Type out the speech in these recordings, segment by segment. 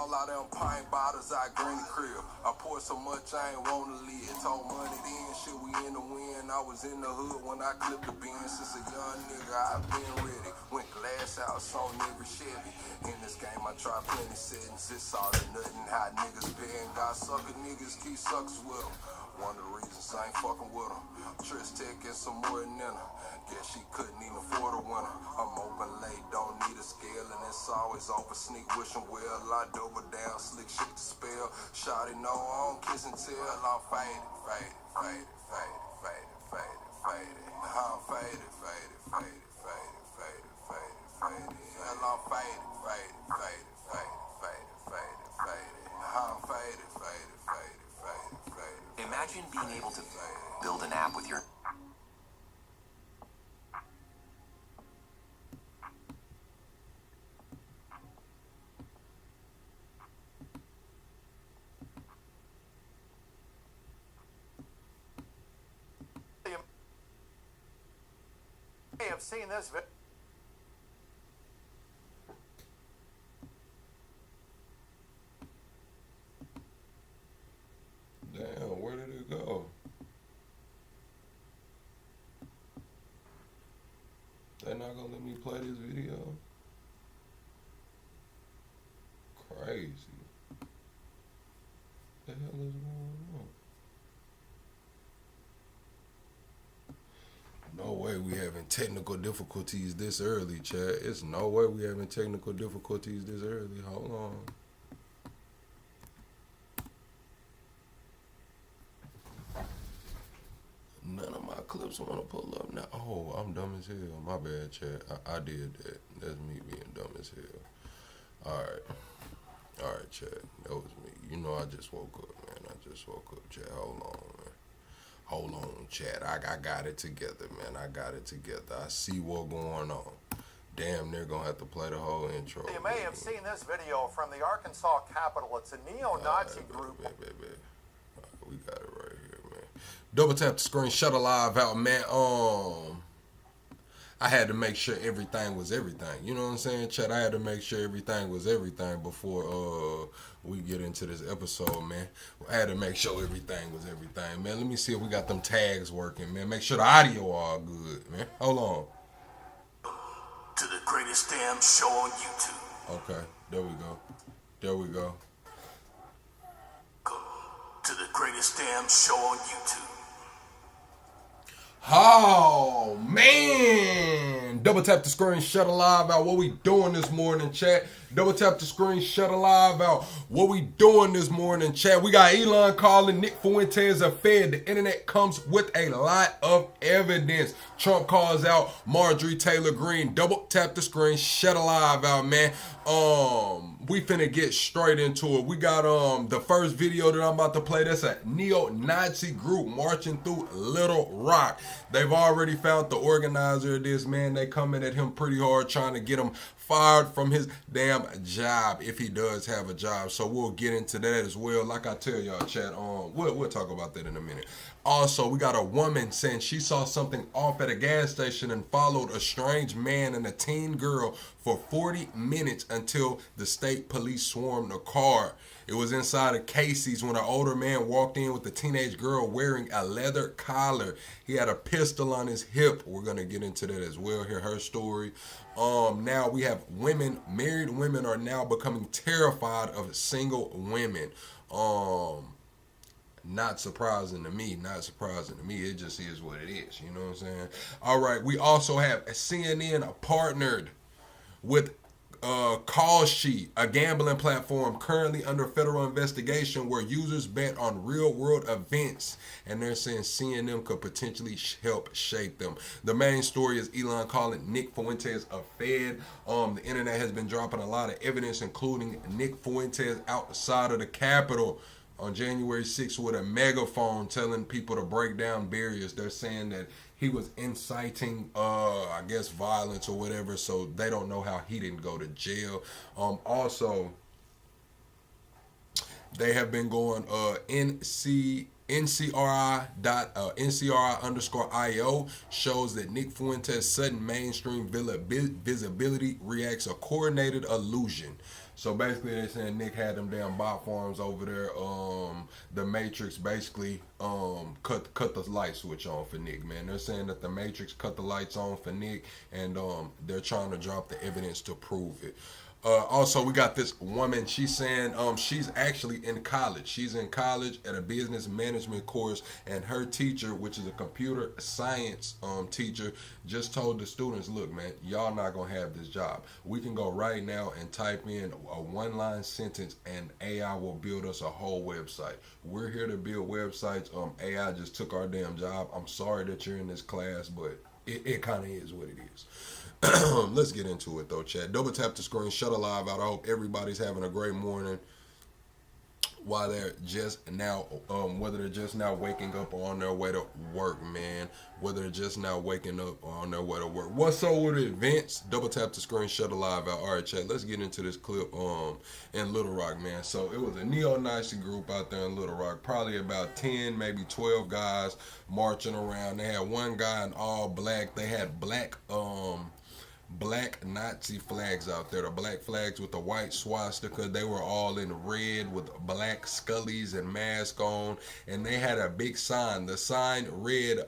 all out them pint bottles out Granny crib. I poured so much I ain't want to live. Told money then, shit, we in the wind. I was in the hood when I clipped the bin. Since a young nigga, I've been ready. Went glass house on every Chevy. In this game, I tried plenty settings. It's all or nothing. How niggas paying. God sucker niggas keep suckers with them. One of the reasons I ain't fucking with them. Trish Tech and some more than her. Guess she couldn't even afford a winner. I'm open late, don't need a scale, and it's always over. Sneak wishing well, I double down, slick shit to spell. Shawty know I don't kiss and tell. I'm faded, faded, faded, faded, faded, faded, faded. I'm faded, faded, faded, faded, faded, faded, faded. Hell, I'm faded, faded, faded, faded, faded, faded, faded. I'm faded, faded, faded, faded, faded. Imagine being able to build an app with your You may have seen this video. Damn, where did it go? They're not gonna let me play this video? Crazy. What the hell is going on? No way we having technical difficulties this early, chat. It's no way we having technical difficulties this early. Hold on. None of my clips want to pull up now. Oh, I'm dumb as hell. My bad, chat. I did that. That's me being dumb as hell. All right, chat. That was me. You know, I just woke up, man. I just woke up, chat. Hold on, man. Hold on, chat. I got it together, man. I got it together. I see what's going on. Damn, they're going to have to play the whole intro. You may have seen this video from the Arkansas Capitol. It's a neo-Nazi group. We got it right here, man. Double tap the screen, shut a live out, man. I had to make sure everything was everything. You know what I'm saying, chat? I had to make sure everything was everything before we get into this episode, man. I had to make sure everything was everything, man. Let me see if we got them tags working, man. Make sure the audio all good, man. Hold on. To the greatest damn show on YouTube. Okay, there we go. There we go. To the greatest damn show on YouTube. Oh, man. Double tap the screen, shut a live out. What we doing this morning, chat? Double tap the screen, shut a live out. What we doing this morning, chat? We got Elon calling Nick Fuentes a fed. The internet comes with a lot of evidence. Trump calls out Marjorie Taylor Greene. Double tap the screen, shut a live out, man. We finna get straight into it. We got the first video that I'm about to play. That's a neo-Nazi group marching through Little Rock. They've already found the organizer of this, man. They coming at him pretty hard, trying to get him fired from his damn job, if he does have a job. So we'll get into that as well. Like I tell y'all, chat, we'll talk about that in a minute. Also, we got a woman saying she saw something off at a gas station and followed a strange man and a teen girl for 40 minutes until the state police swarmed the car. It was inside of Casey's when an older man walked in with a teenage girl wearing a leather collar. He had a pistol on his hip. We're going to get into that as well, hear her story. Now we have women, married women are now becoming terrified of single women. Not surprising to me, It just is what it is, you know what I'm saying? All right, we also have CNN partnered with Call Sheet, a gambling platform currently under federal investigation where users bet on real-world events, and they're saying CNN could potentially help shape them. The main story is Elon calling Nick Fuentes a fed. The internet has been dropping a lot of evidence, including Nick Fuentes outside of the Capitol on January 6th with a megaphone telling people to break down barriers. They're saying that he was inciting, I guess, violence or whatever, so they don't know how he didn't go to jail. Also, they have been going NCRI_IO shows that Nick Fuentes' sudden mainstream visibility reacts a coordinated illusion. So basically, they're saying Nick had them damn bot farms over there. The Matrix basically cut the light switch on for Nick, man. They're saying that the Matrix cut the lights on for Nick, and they're trying to drop the evidence to prove it. Also, we got this woman. She's saying she's actually in college. She's in college at a business management course, and her teacher, which is a computer science teacher, just told the students, look, man, y'all not going to have this job. We can go right now and type in a one-line sentence, and AI will build us a whole website. We're here to build websites. AI just took our damn job. I'm sorry that you're in this class, but it kind of is what it is. Let's get into it though, chat. Double tap the screen, shut a live out. I hope everybody's having a great morning while they're just now, whether they're just now waking up or on their way to work, man. Whether they're just now waking up or on their way to work. What's up with it, Vince? Double tap the screen, shut a live out. All right, chat. Let's get into this clip in Little Rock, man. So it was a neo-Nazi group out there in Little Rock, probably about 10, maybe 12 guys marching around. They had one guy in all black. They had black Nazi flags out there, the black flags with the white swastika. They were all in red with black scullies and mask on, and they had a big sign. The sign read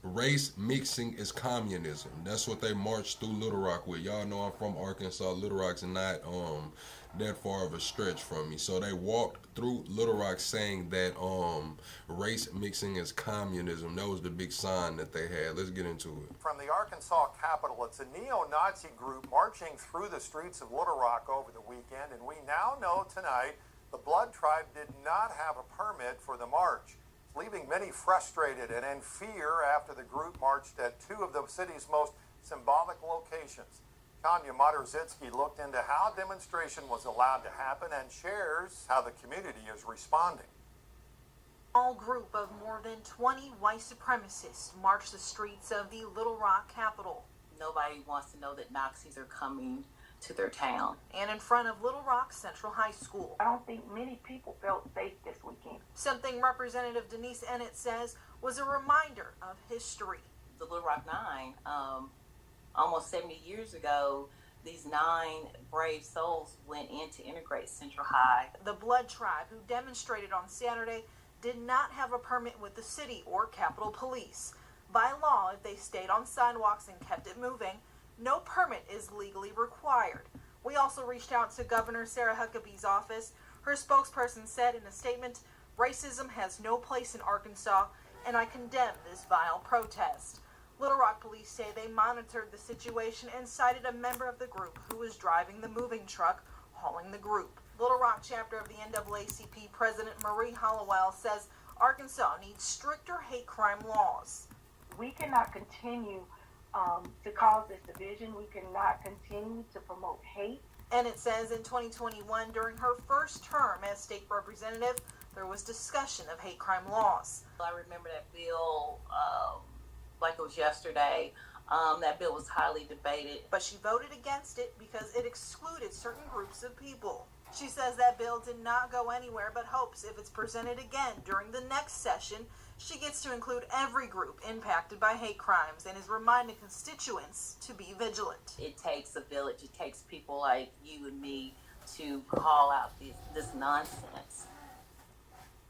race mixing is communism. That's what they marched through Little Rock with. Y'all know I'm from Arkansas. Little Rock's not that far of a stretch from me. So they walked through Little Rock saying that race mixing is communism. That was the big sign that they had. Let's get into it. From the Arkansas Capitol, it's a neo-Nazi group marching through the streets of Little Rock over the weekend, and we now know tonight the Blood Tribe did not have a permit for the march, leaving many frustrated and in fear after the group marched at two of the city's most symbolic locations. Tanya Moderzitsky looked into how demonstration was allowed to happen and shares how the community is responding. A small group of more than 20 white supremacists marched the streets of the Little Rock Capitol. Nobody wants to know that Nazis are coming to their town. And in front of Little Rock Central High School. I don't think many people felt safe this weekend. Something Representative Denise Ennett says was a reminder of history. The Little Rock Nine, almost 70 years ago, these 9 brave souls went in to integrate Central High. The Blood Tribe, who demonstrated on Saturday, did not have a permit with the city or Capitol Police. By law, if they stayed on sidewalks and kept it moving, no permit is legally required. We also reached out to Governor Sarah Huckabee's office. Her spokesperson said in a statement, "Racism has no place in Arkansas, and I condemn this vile protest." Little Rock police say they monitored the situation and cited a member of the group who was driving the moving truck hauling the group. Little Rock chapter of the NAACP President Marie Hollowell says Arkansas needs stricter hate crime laws. We cannot continue to cause this division. We cannot continue to promote hate. And it says in 2021, during her first term as state representative, there was discussion of hate crime laws. I remember that bill like it was yesterday. That bill was highly debated. But she voted against it because it excluded certain groups of people. She says that bill did not go anywhere, but hopes if it's presented again during the next session, she gets to include every group impacted by hate crimes and is reminding constituents to be vigilant. It takes a village. It takes people like you and me to call out this nonsense.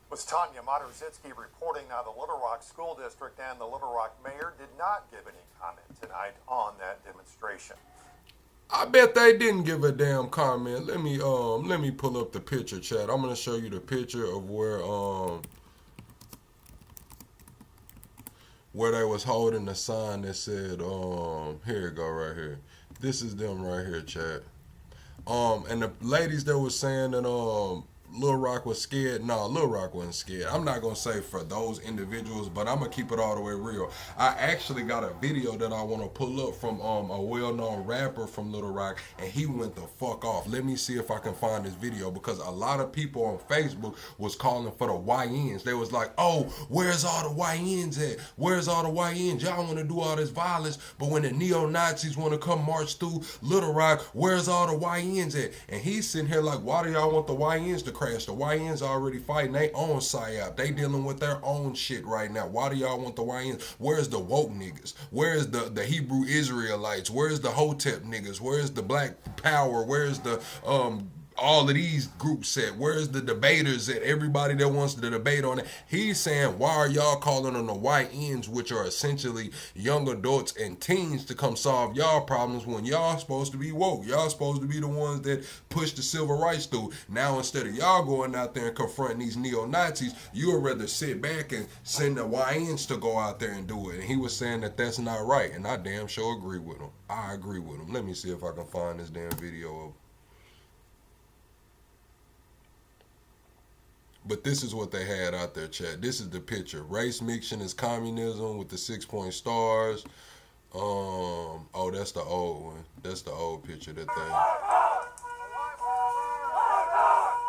Was Tanya Moderzitsky reporting. Now, the Little Rock School District and the Little Rock Mayor did not give any comment tonight on that demonstration. I bet they didn't give a damn comment. Let me pull up the picture, chat. I'm gonna show you the picture of where they was holding the sign that said here it go right here. This is them right here, chat. And the ladies that was saying that Lil Rock was scared. No, Lil Rock wasn't scared. I'm not going to say for those individuals, but I'm going to keep it all the way real. I actually got a video that I want to pull up from a well-known rapper from Little Rock, and he went the fuck off. Let me see if I can find this video, because a lot of people on Facebook was calling for the YNs. They was like, oh, where's all the YNs at? Where's all the YNs? Y'all want to do all this violence, but when the neo-Nazis want to come march through Little Rock, where's all the YNs at? And he's sitting here like, why do y'all want the YNs to crack crash. The YNs already fighting their own psyop. They dealing with their own shit right now. Why do y'all want the YNs? Where's the woke niggas? Where's the Hebrew Israelites? Where's the Hotep niggas? Where's the Black Power? Where's the all of these groups at? Where's the debaters at? Everybody that wants to debate on it. He's saying, why are y'all calling on the YNs, which are essentially young adults and teens, to come solve y'all problems when y'all supposed to be woke? Y'all supposed to be the ones that push the civil rights through. Now, instead of y'all going out there and confronting these neo-Nazis, you would rather sit back and send the YNs to go out there and do it. And he was saying that that's not right. And I damn sure agree with him. I agree with him. Let me see if I can find this damn video of. But this is what they had out there, chat. This is the picture. Race mixing is communism with the 6-point stars. Oh, that's the old one. That's the old picture that they.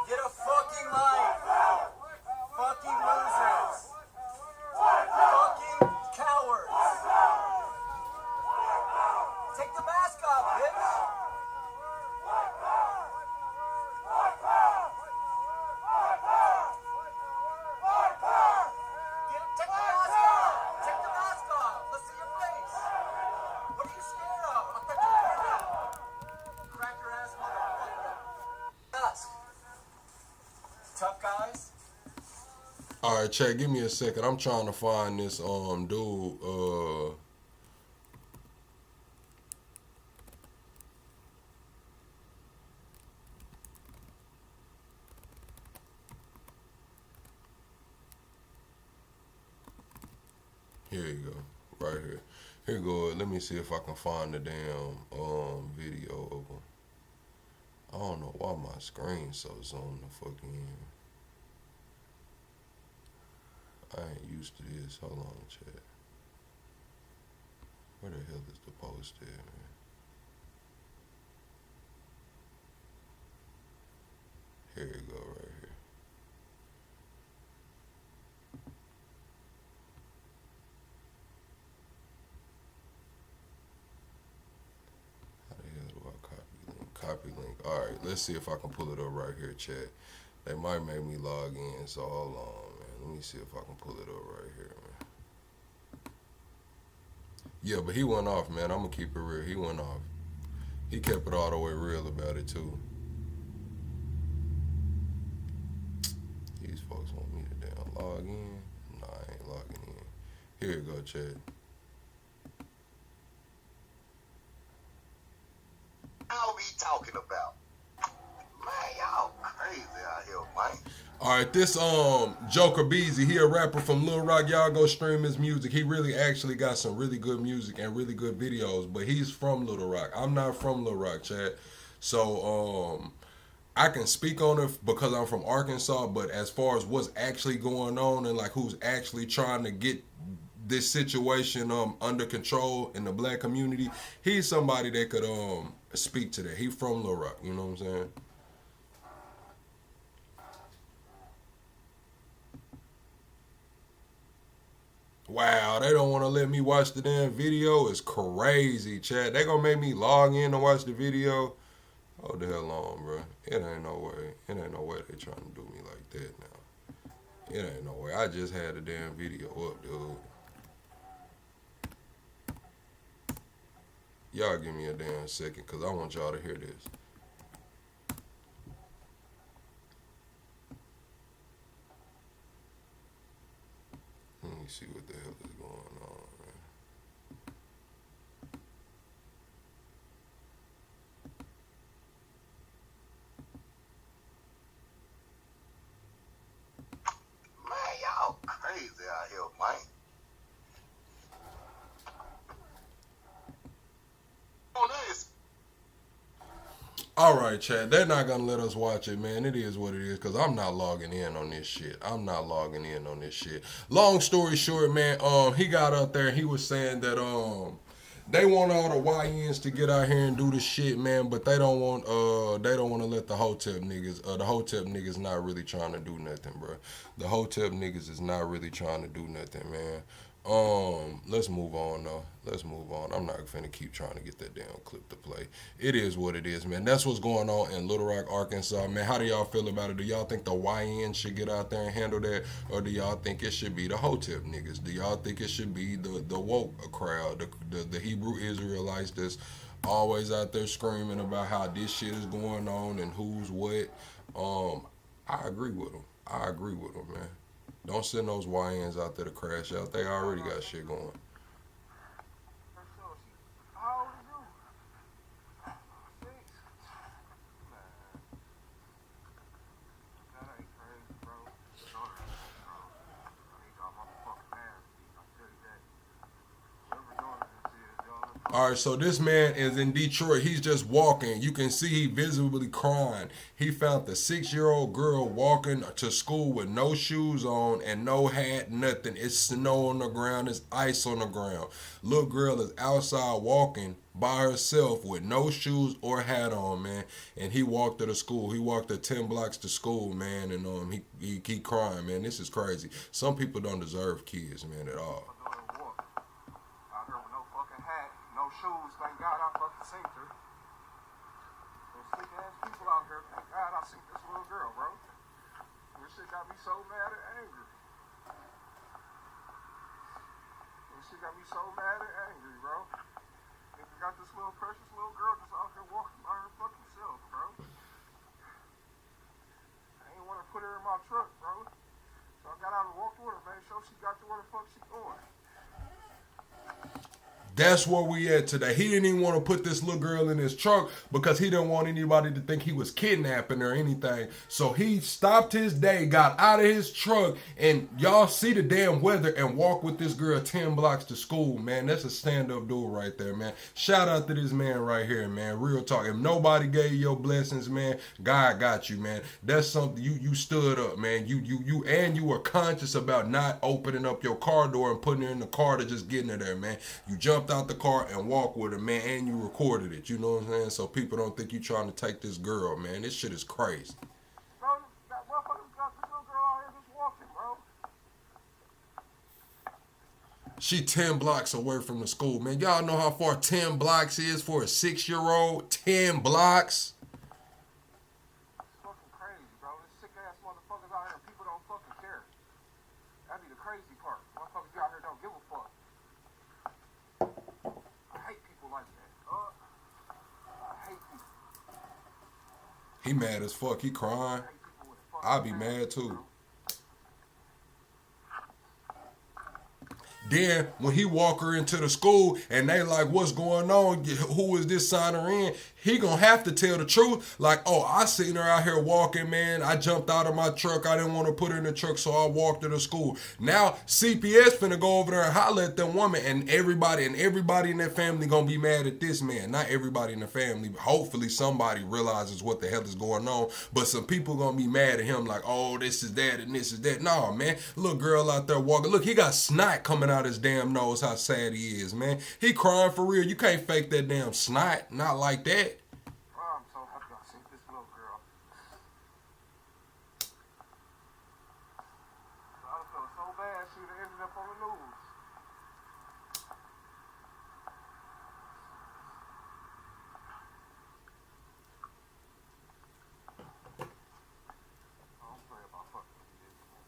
Get a fucking life. Fucking losers. Fucking cowards. Take the mask off, bitch. Tough guys. All right, chat. Give me a second. I'm trying to find this dude. Here you go. Right here. Here you go. Let me see if I can find the damn video of him. I don't know why my screen's so zoomed the fucking. I ain't used to this. Hold on, chat. Where the hell is the post at, man? Here you go, right here. How the hell do I copy link? Copy link. All right, let's see if I can pull it up right here, chat. They might make me log in, so hold on, man. Let me see if I can pull it up right here, man. Yeah, but he went off, man. I'm gonna keep it real. He went off. He kept it all the way real about it, too. These folks want me to damn log in. Nah, I ain't logging in. Here you go, Chad. I'll be talking about. Man, y'all crazy out here, man. All right, this Joker Beezy, he a rapper from Little Rock. Y'all go stream his music. He really actually got some really good music and really good videos, but he's from Little Rock. I'm not from Little Rock, Chad. So I can speak on it because I'm from Arkansas, but as far as what's actually going on and like who's actually trying to get this situation under control in the black community, he's somebody that could speak to that. He from Little Rock, you know what I'm saying? Wow, they don't want to let me watch the damn video. It's crazy, chat. They gonna make me log in to watch the video. Hold the hell on, bro. It ain't no way. It ain't no way they trying to do me like that now. It ain't no way. I just had the damn video up, dude. Y'all give me a damn second, because I want y'all to hear this. Let me see what the hell is going on, man. Man, y'all crazy out here, man. On this. All right, Chad. They're not gonna let us watch it, man. It is what it is, because I'm not logging in on this shit. I'm not logging in on this shit. Long story short, man, he got up there and he was saying that they want all the YNs to get out here and do the shit, man, but they don't want to let the Hotep niggas. The Hotep niggas not really trying to do nothing, bro. The Hotep niggas is not really trying to do nothing, man. Let's move on though. Let's move on. I'm not finna keep trying to get that damn clip to play. It is what it is, man. That's what's going on in Little Rock, Arkansas, man. How do y'all feel about it? Do y'all think the YN should get out there and handle that, or do y'all think it should be the Hotep niggas? Do y'all think it should be the woke crowd, the Hebrew Israelites that's always out there screaming about how this shit is going on and who's what? I agree with them. I agree with them, man. Don't send those YNs out there to crash out. They already got shit going. How old are you? 6? Man. That ain't crazy, bro. I ain't got my fucking ass beat. I tell you that. Whoever doing this is, y'all. All right, so this man is in Detroit. He's just walking. You can see he visibly crying. He found the 6-year-old girl walking to school with no shoes on and no hat, nothing. It's snow on the ground. It's ice on the ground. Little girl is outside walking by herself with no shoes or hat on, man. And he walked her to school. He walked her 10 blocks to school, man. And he crying, man. This is crazy. Some people don't deserve kids, man, at all. Out here with no fucking hat, no shoes. Thank God I fucking seen her. Those sick ass people out here. Thank God I seen this little girl, bro. This shit got me so mad and angry. This shit got me so mad and angry, bro. Nigga got this little precious little girl just out here walking by her fucking self, bro. I ain't want to put her in my truck, bro. So I got out and walked with her, made sure she got to where the fuck she going. That's where we at today. He didn't even want to put this little girl in his truck because he didn't want anybody to think he was kidnapping her or anything. So he stopped his day, got out of his truck, and y'all see the damn weather and walk with this girl 10 blocks to school, man. That's a stand-up dude right there, man. Shout out to this man right here, man. Real talk. If nobody gave you your blessings, man, God got you, man. That's something you stood up, man. You were conscious about not opening up your car door and putting her in the car to just getting her there, man. You jumped out the car and walked with her, man, and you recorded it. You know what I'm saying? So people don't think you trying to take this girl, man. This shit is crazy. Bro, that motherfucker got this little girl out here just walking, bro. She 10 blocks away from the school, man. Y'all know how far 10 blocks is for a 6-year-old? 10 blocks? It's fucking crazy, bro. There's sick ass motherfuckers out here and people don't fucking care. That'd be the crazy part. Motherfuckers out here don't give a fuck. I hate people like that. I hate people. He mad as fuck. He crying. I'll be mad too. Then when he walk her into the school and they like, what's going on? Who is this signing her in? He gonna have to tell the truth. Like, oh, I seen her out here walking, man. I jumped out of my truck. I didn't want to put her in the truck, so I walked her to school. Now CPS finna go over there and holler at them woman, and everybody in their family gonna be mad at this man. Not everybody in the family. Hopefully somebody realizes what the hell is going on. But some people gonna be mad at him like, oh, this is that and this is that. No, man. Little girl out there walking. Look, he got snot coming out his damn nose. How sad he is, man. He crying for real. You can't fake that damn snot. Not like that. I'm so happy I seen this little girl. I felt so bad she would have ended up on the news. I don't play about fucking kids, man.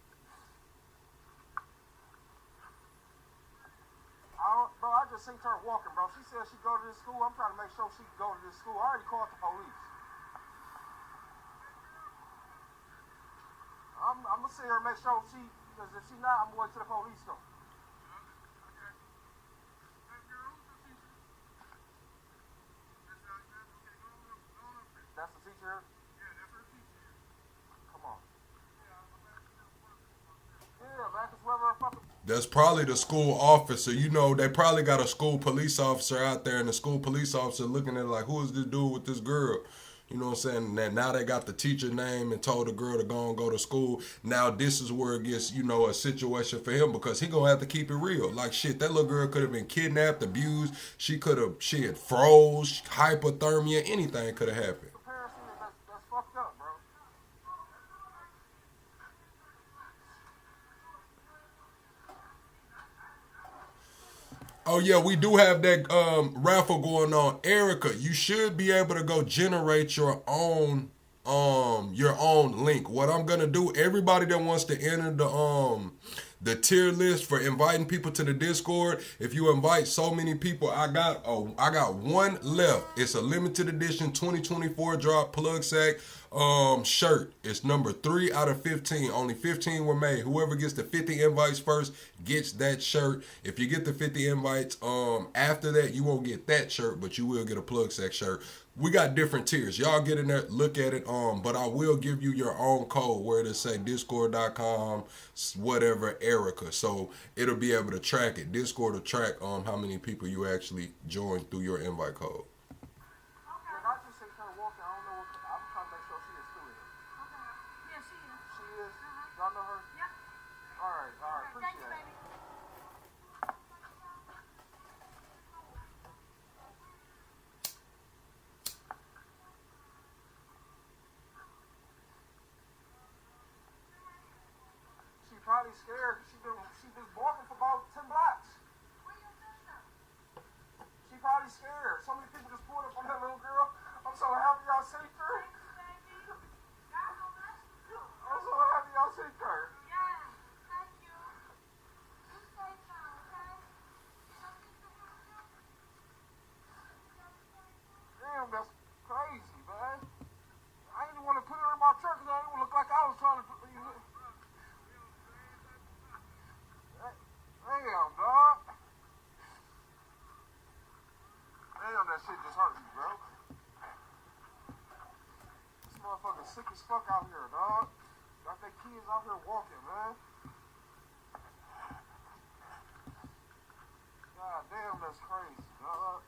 Bro, I just seen her walking, bro. She said she go to this school. I'm trying to make sure she can go to this school. I already called the police. I'm gonna see her and make sure she, because if she not, I'm going to the police though. That's the teacher? Yeah, that's her teacher. Come on. Yeah, man, because whoever fucking... That's probably the school officer. You know, they probably got a school police officer out there, and the school police officer looking at it like, who is this dude with this girl? You know what I'm saying? Now they got the teacher name and told the girl to go and go to school. Now this is where it gets, you know, a situation for him because he gonna have to keep it real. Like shit, that little girl could have been kidnapped, abused. She had froze, hypothermia, anything could have happened. That's fucked up, bro. Oh yeah, we do have that raffle going on. Erica, you should be able to go generate your own link. What I'm gonna do, everybody that wants to enter the tier list for inviting people to the Discord, if you invite so many people, I got one left. It's a limited edition 2024 drop plug sack shirt. It's number 3 out of 15. Only 15 were made. Whoever gets the 50 invites first gets that shirt. If you get the 50 invites after that, you won't get that shirt, but you will get a plug sack shirt. We got different tiers. Y'all get in there, look at it. But I will give you your own code where it'll say discord.com whatever Erica. So it'll be able to track it. Discord will track how many people you actually joined through your invite code. Probably scared. She been walking for about 10 blocks. She probably scared. So many people just pulled up on that little girl. I'm so happy y'all saved her. I'm so happy y'all saved her. Damn, that's crazy, man. I didn't want to put her in my truck because I didn't look like I was trying to. Damn, dog. Damn, that shit just hurt me, bro. This motherfucker sick as fuck out here, dog. Got their kids out here walking, man. God damn, that's crazy, dog.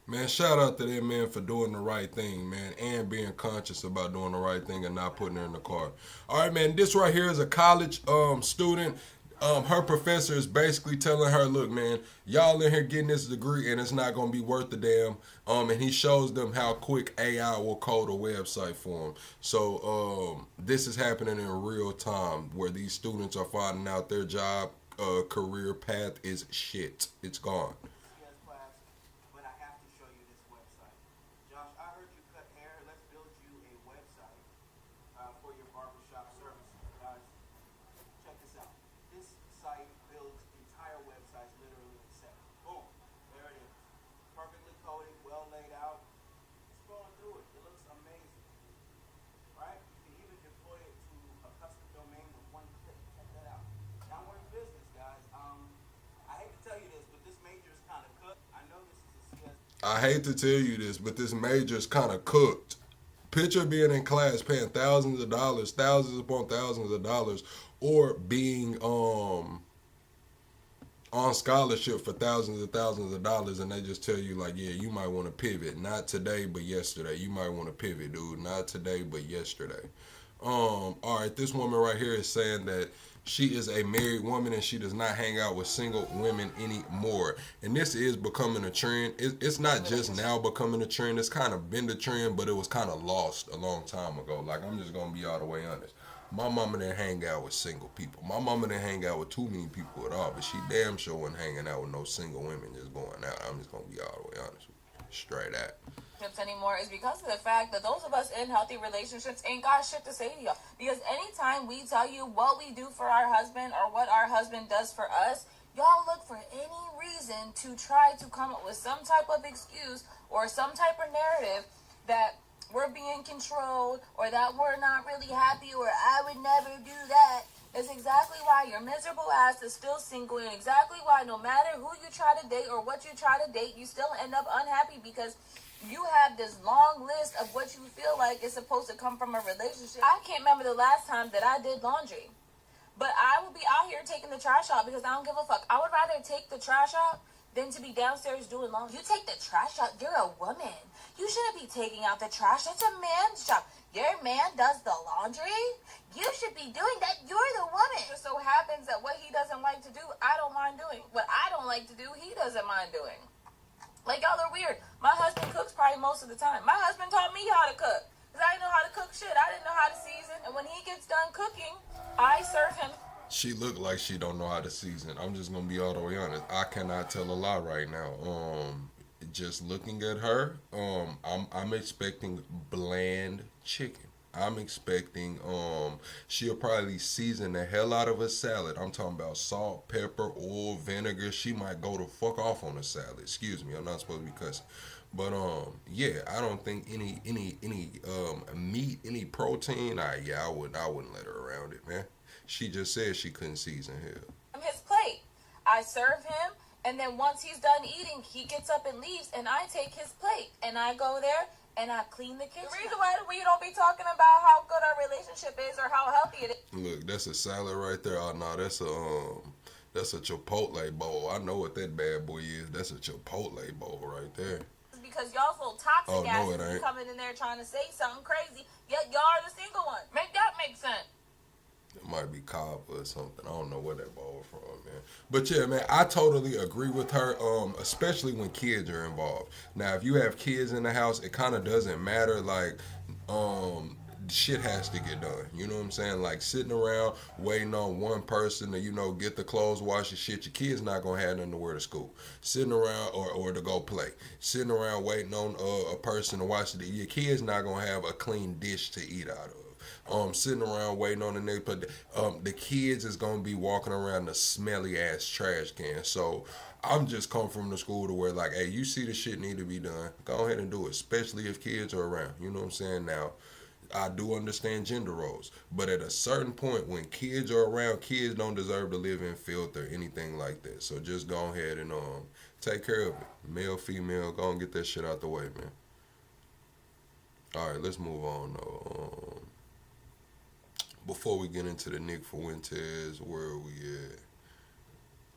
Man, shout out to that man for doing the right thing, man, and being conscious about doing the right thing and not putting her in the car. All right, man, this right here is a college student. Her professor is basically telling her, look, man, y'all in here getting this degree and it's not going to be worth the damn. And he shows them how quick AI will code a website for them. So this is happening in real time where these students are finding out their job career path is shit. It's gone. I hate to tell you this, but this major is kind of cooked. Picture being in class paying thousands of dollars, thousands upon thousands of dollars, or being on scholarship for thousands of dollars, and they just tell you like, yeah, you might want to pivot. Not today, but yesterday. You might want to pivot, dude. Not today, but yesterday. All right, this woman right here is saying that she is a married woman and she does not hang out with single women anymore. And this is becoming a trend. It's not just now becoming a trend. It's kind of been the trend, but it was kind of lost a long time ago. Like, I'm just going to be all the way honest. My mama didn't hang out with single people. My mama didn't hang out with too many people at all, but she damn sure wasn't hanging out with no single women just going out. I'm just going to be all the way honest with you. Straight out. Anymore is because of the fact that those of us in healthy relationships ain't got shit to say to y'all. Because anytime we tell you what we do for our husband or what our husband does for us, y'all look for any reason to try to come up with some type of excuse or some type of narrative that we're being controlled or that we're not really happy or I would never do that. It's exactly why your miserable ass is still single, and exactly why no matter who you try to date or what you try to date, you still end up unhappy because you have this long list of what you feel like is supposed to come from a relationship. I can't remember the last time that I did laundry, but I will be out here taking the trash out because I don't give a fuck. I would rather take the trash out than to be downstairs doing laundry. You take the trash out, you're a woman. You shouldn't be taking out the trash. That's a man's job. Your man does the laundry? You should be doing that. You're the woman. It so happens that what he doesn't like to do, I don't mind doing. What I don't like to do, he doesn't mind doing. Like, y'all are weird. My husband cooks probably most of the time. My husband taught me how to cook. Because I didn't know how to cook shit. I didn't know how to season. And when he gets done cooking, I serve him She look like she don't know how to season. I'm just gonna be all the way honest. I cannot tell a lie right now. Just looking at her, I'm expecting bland chicken. I'm expecting she'll probably season the hell out of a salad. I'm talking about salt, pepper, oil, vinegar. She might go to fuck off on a salad. Excuse me, I'm not supposed to be cussing. But yeah, I don't think any meat, any protein. I wouldn't let her around it, man. She just said she couldn't season hell. His plate. I serve him, and then once he's done eating, he gets up and leaves, and I take his plate, and I go there, and I clean the kitchen. The reason why we don't be talking about how good our relationship is or how healthy it is. Look, that's a salad right there. Oh no, that's a Chipotle bowl. I know what that bad boy is. That's a Chipotle bowl right there. Because y'all's little toxic Oh, no, asses it be ain't. coming in there trying to say something crazy, yet y'all are the single one. Make that make sense. It might be Cobb or something. I don't know where that ball from, man. But yeah, man, I totally agree with her. Especially when kids are involved. Now, if you have kids in the house, it kind of doesn't matter. Like, shit has to get done. You know what I'm saying? Like sitting around waiting on one person to, get the clothes, wash the shit. Your kid's not gonna have nothing to wear to school. Sitting around or to go play. Sitting around waiting on a person to wash it. Your kid's not gonna have a clean dish to eat out of. Sitting around waiting on the next, but the kids is gonna be walking around the smelly ass trash can. So I'm just come from the school to where like, hey, you see the shit need to be done, go ahead and do it, especially if kids are around. You know what I'm saying? Now, I do understand gender roles, but at a certain point when kids are around, kids don't deserve to live in filth or anything like that. So just go ahead and take care of it. Male, female, go and get that shit out the way, man. All right, let's move on though. Before we get into the Nick Fuentes, where are we at?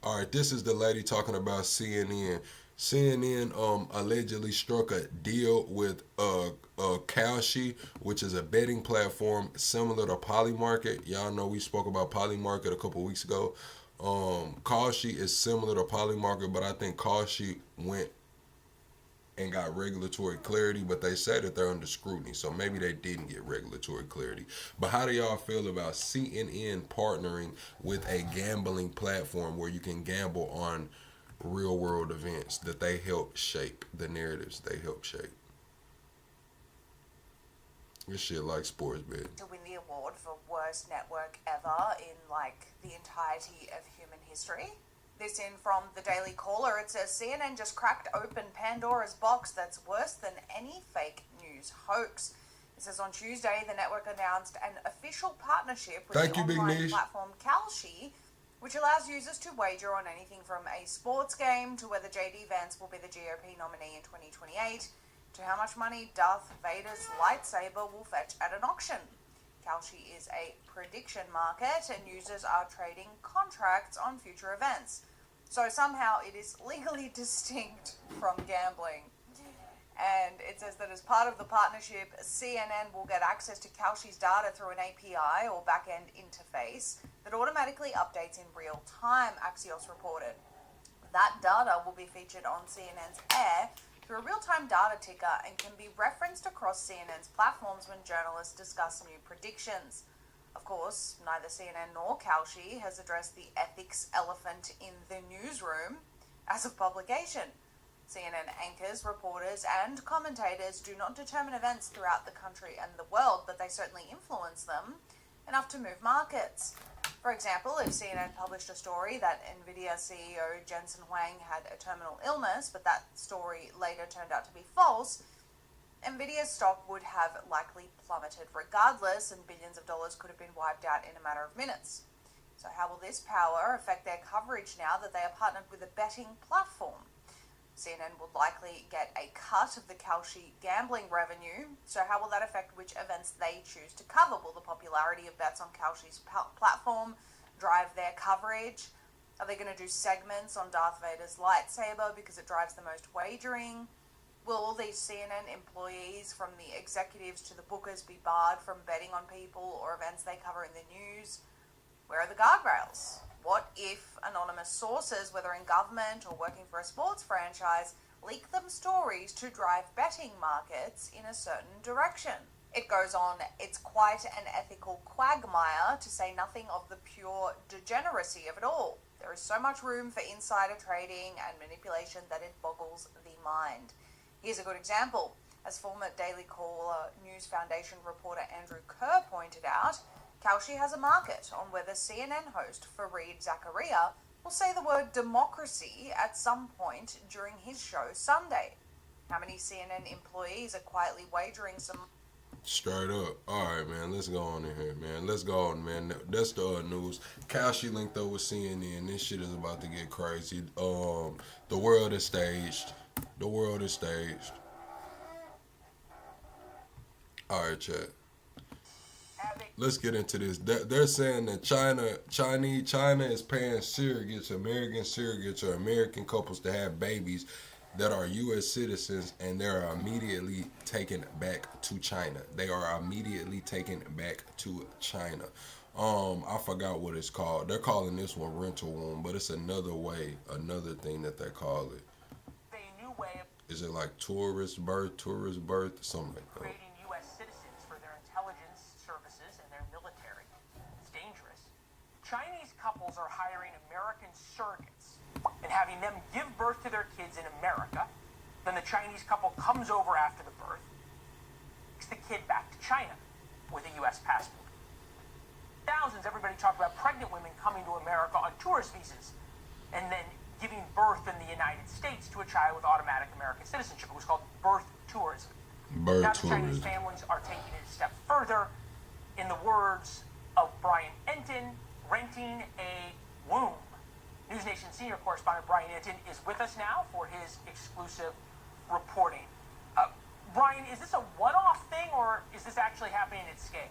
All right, this is the lady talking about CNN. CNN allegedly struck a deal with Kalshi, which is a betting platform similar to Polymarket. Y'all know we spoke about Polymarket a couple weeks ago. Kalshi is similar to Polymarket, but I think Kalshi went and got regulatory clarity, but they say that they're under scrutiny, so maybe they didn't get regulatory clarity. But how do y'all feel about CNN partnering with a gambling platform where you can gamble on real world events that they help shape, the narratives they help shape? This shit like sports betting. To win the award for worst network ever in the entirety of human history. This in from the Daily Caller. It says CNN just cracked open Pandora's box that's worse than any fake news hoax. It says on Tuesday the network announced an official partnership with the online platform Kalshi, which allows users to wager on anything from a sports game to whether J.D. Vance will be the GOP nominee in 2028 to how much money Darth Vader's lightsaber will fetch at an auction. Kalshi is a prediction market and users are trading contracts on future events. So somehow it is legally distinct from gambling. And it says that as part of the partnership, CNN will get access to Kalshi's data through an API or back-end interface that automatically updates in real time, Axios reported. That data will be featured on CNN's air through a real-time data ticker and can be referenced across CNN's platforms when journalists discuss new predictions. Of course, neither CNN nor Kalshi has addressed the ethics elephant in the newsroom as of publication. CNN anchors, reporters, and commentators do not determine events throughout the country and the world, but they certainly influence them enough to move markets. For example, if CNN published a story that NVIDIA CEO Jensen Huang had a terminal illness, but that story later turned out to be false, NVIDIA's stock would have likely plummeted regardless, and billions of dollars could have been wiped out in a matter of minutes. So how will this power affect their coverage now that they are partnered with a betting platform? CNN would likely get a cut of the Kalshi gambling revenue, so how will that affect which events they choose to cover? Will the popularity of bets on Kalshi's platform drive their coverage? Are they going to do segments on Darth Vader's lightsaber because it drives the most wagering? Will all these CNN employees, from the executives to the bookers, be barred from betting on people or events they cover in the news? Where are the guardrails? What if anonymous sources, whether in government or working for a sports franchise, leak them stories to drive betting markets in a certain direction? It goes on, it's quite an ethical quagmire, to say nothing of the pure degeneracy of it all. There is so much room for insider trading and manipulation that it boggles the mind. Here's a good example. As former Daily Caller News Foundation reporter Andrew Kerr pointed out, Kalshi has a market on whether CNN host Fareed Zakaria will say the word democracy at some point during his show Sunday. How many CNN employees are quietly wagering some... Straight up. All right, man. Let's go on in here, man. Let's go on, man. That's the news. Kalshi linked up with CNN. This shit is about to get crazy. The world is staged. The world is staged. All right, chat. Let's get into this. They're saying that China is paying surrogates, American surrogates, or American couples to have babies that are U.S. citizens, and they're immediately taken back to China. They are immediately taken back to China. I forgot what it's called. They're calling this one rental womb, but it's another thing that they call it. A new way of Is it like tourist birth, something like that? creating U.S. citizens for their intelligence services and their military. It's dangerous. Chinese couples are hiring American surrogates and having them give birth to their kids in America. Then the Chinese couple comes over after the birth, takes the kid back to China with a U.S. passport. Thousands, everybody talked about pregnant women coming to America on tourist visas and then giving birth in the United States to a child with automatic American citizenship. It was called birth tourism. Now the Chinese families are taking it a step further. In the words of Brian Entin, renting a womb. News Nation senior correspondent Brian Entin is with us now for his exclusive reporting. Brian, is this a one-off thing, or is this actually happening at scale?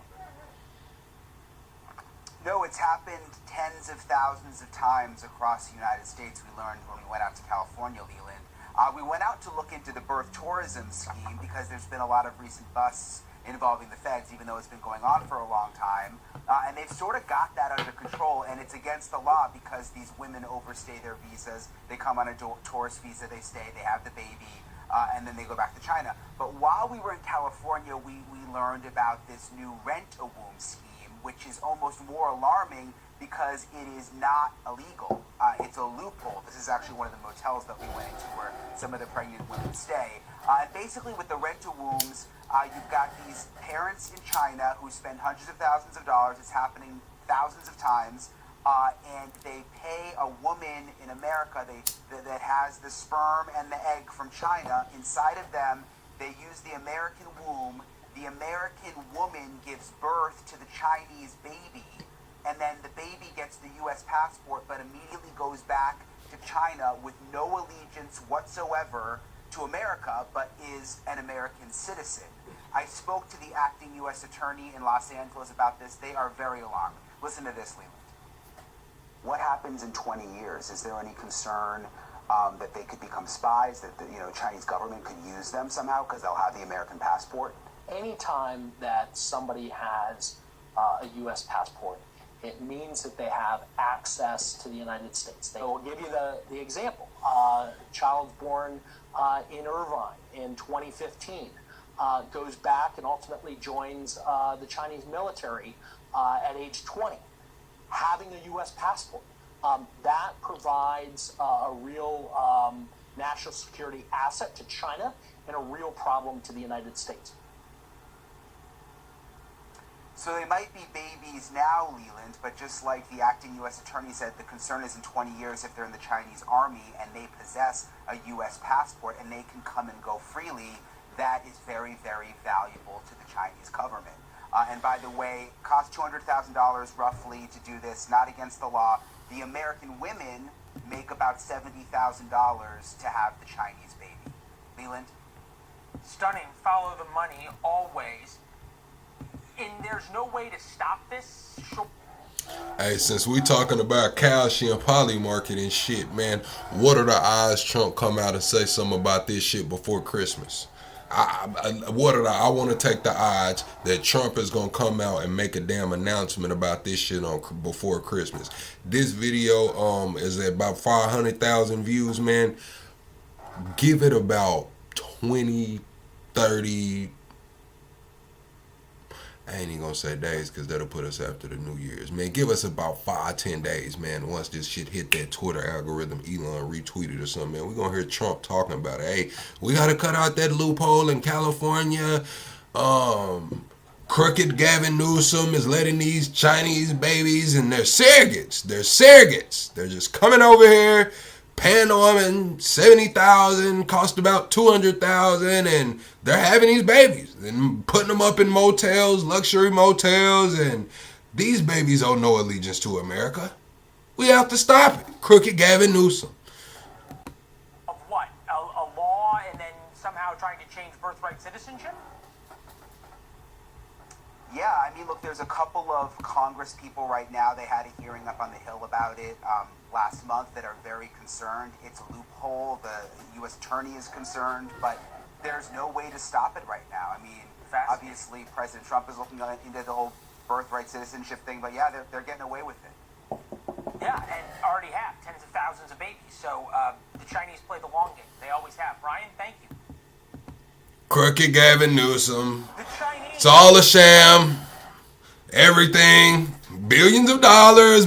No, it's happened tens of thousands of times across the United States. We learned when we went out to California, Leland. We went out to look into the birth tourism scheme because there's been a lot of recent busts involving the feds, even though it's been going on for a long time. And they've sort of got that under control, and it's against the law because these women overstay their visas. They come on a tourist visa, they stay, they have the baby, and then they go back to China. But while we were in California, we learned about this new rent-a-womb scheme, which is almost more alarming because it is not illegal. It's a loophole. This is actually one of the motels that we went into where some of the pregnant women stay. And basically with the rent-a-wombs, you've got these parents in China who spend hundreds of thousands of dollars. It's happening thousands of times. And they pay a woman in America that has the sperm and the egg from China. Inside of them, they use the American womb. The American woman gives birth to the Chinese baby, and then the baby gets the U.S. passport, but immediately goes back to China with no allegiance whatsoever to America, but is an American citizen. I spoke to the acting U.S. attorney in Los Angeles about this. They are very alarmed. Listen to this, Leland. What happens in 20 years? Is there any concern that they could become spies, that the Chinese government could use them somehow because they'll have the American passport? Anytime that somebody has a U.S. passport, it means that they have access to the United States. They will give you the example. Child born in Irvine in 2015 goes back and ultimately joins the Chinese military at age 20. Having a U.S. passport, that provides a real national security asset to China and a real problem to the United States. So they might be babies now, Leland, but just like the acting U.S. attorney said, the concern is in 20 years if they're in the Chinese army and they possess a U.S. passport and they can come and go freely, that is very, very valuable to the Chinese government. And by the way, costs $200,000 roughly to do this, not against the law. The American women make about $70,000 to have the Chinese baby. Leland? Stunning. Follow the money always. And there's no way to stop this. Hey, since we talking about Kalshi and poly marketing shit, man, what are the odds Trump come out and say something about this shit before Christmas? I want to take the odds that Trump is gonna come out and make a damn announcement about this shit before Christmas. This video is at about 500,000 views, man. Give it about 20, 30, I ain't even gonna say days because that'll put us after the New Year's. Man, give us about 5-10 days, man. Once this shit hit that Twitter algorithm, Elon retweeted or something, man, we're gonna hear Trump talking about it. Hey, we gotta cut out that loophole in California. Crooked Gavin Newsom is letting these Chinese babies, and they're surrogates. They're just coming over here, paying them $70,000, cost about $200,000, and they're having these babies and putting them up in motels, luxury motels, and these babies owe no allegiance to America. We have to stop it. Crooked Gavin Newsom. Of what? A law and then somehow trying to change birthright citizenship? Yeah, I mean, look, there's a couple of Congress people right now. They had a hearing up on the Hill about it last month that are very concerned. It's a loophole. The U.S. attorney is concerned, but there's no way to stop it right now. I mean, obviously, President Trump is looking into the whole birthright citizenship thing, but yeah, they're getting away with it. Yeah, and already have tens of thousands of babies. So the Chinese play the long game. They always have. Brian, thank you. Crooked Gavin Newsom. It's all a sham. Everything. Billions of dollars,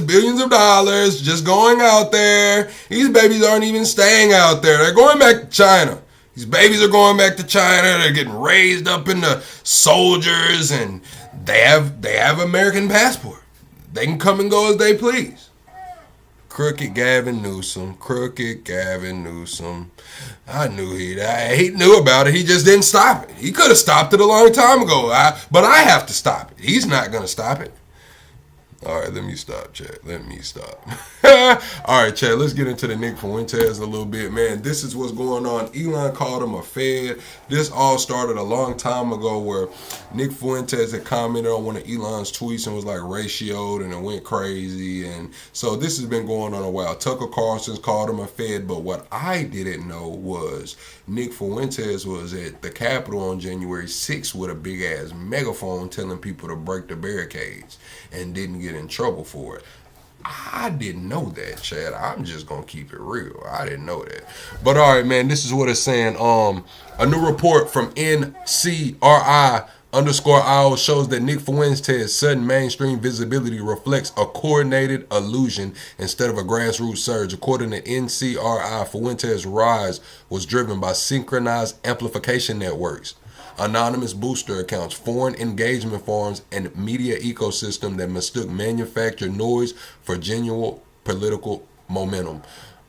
just going out there. These babies aren't even staying out there. They're going back to China. These babies are going back to China. They're getting raised up into soldiers, and they have American passport. They can come and go as they please. Crooked Gavin Newsom. I knew he knew about it. He just didn't stop it. He could have stopped it a long time ago. But I have to stop it. He's not going to stop it. All right, let me stop, Chad. All right, Chad, let's get into the Nick Fuentes a little bit. Man, this is what's going on. Elon called him a fed. This all started a long time ago where Nick Fuentes had commented on one of Elon's tweets and was like ratioed and it went crazy. And so this has been going on a while. Tucker Carlson's called him a fed, but what I didn't know was Nick Fuentes was at the Capitol on January 6th with a big-ass megaphone telling people to break the barricades and didn't get in trouble for it. I didn't know that, Chad. I'm just gonna keep it real. I didn't know that. But all right, man, this is what it's saying. A new report from NCRI_IO shows that Nick Fuentes' sudden mainstream visibility reflects a coordinated illusion instead of a grassroots surge. According to NCRI, Fuentes' rise was driven by synchronized amplification networks, anonymous booster accounts, foreign engagement farms, and media ecosystem that mistook manufactured noise for genuine political momentum.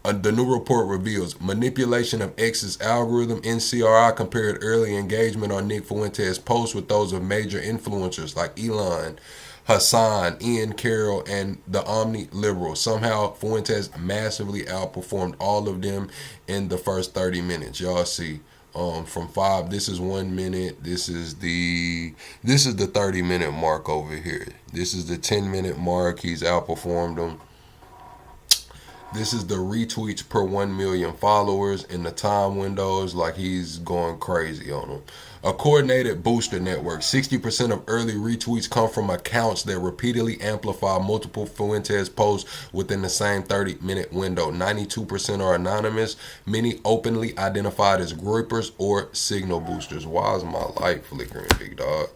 The new report reveals manipulation of X's algorithm. NCRI compared early engagement on Nick Fuentes' posts with those of major influencers like Elon, Hassan, Ian Carroll, and the Omni Liberal. Somehow, Fuentes massively outperformed all of them in the first 30 minutes. Y'all see. From 5, this is 1 minute. This is the 30-minute mark over here. This is the 10-minute mark. He's outperformed them. This is the retweets per 1 million followers in the time windows. Like, he's going crazy on them. A coordinated booster network. 60% of early retweets come from accounts that repeatedly amplify multiple Fuentes posts within the same 30-minute window. 92% are anonymous, many openly identified as groupers or signal boosters. Why is my light flickering, big dog?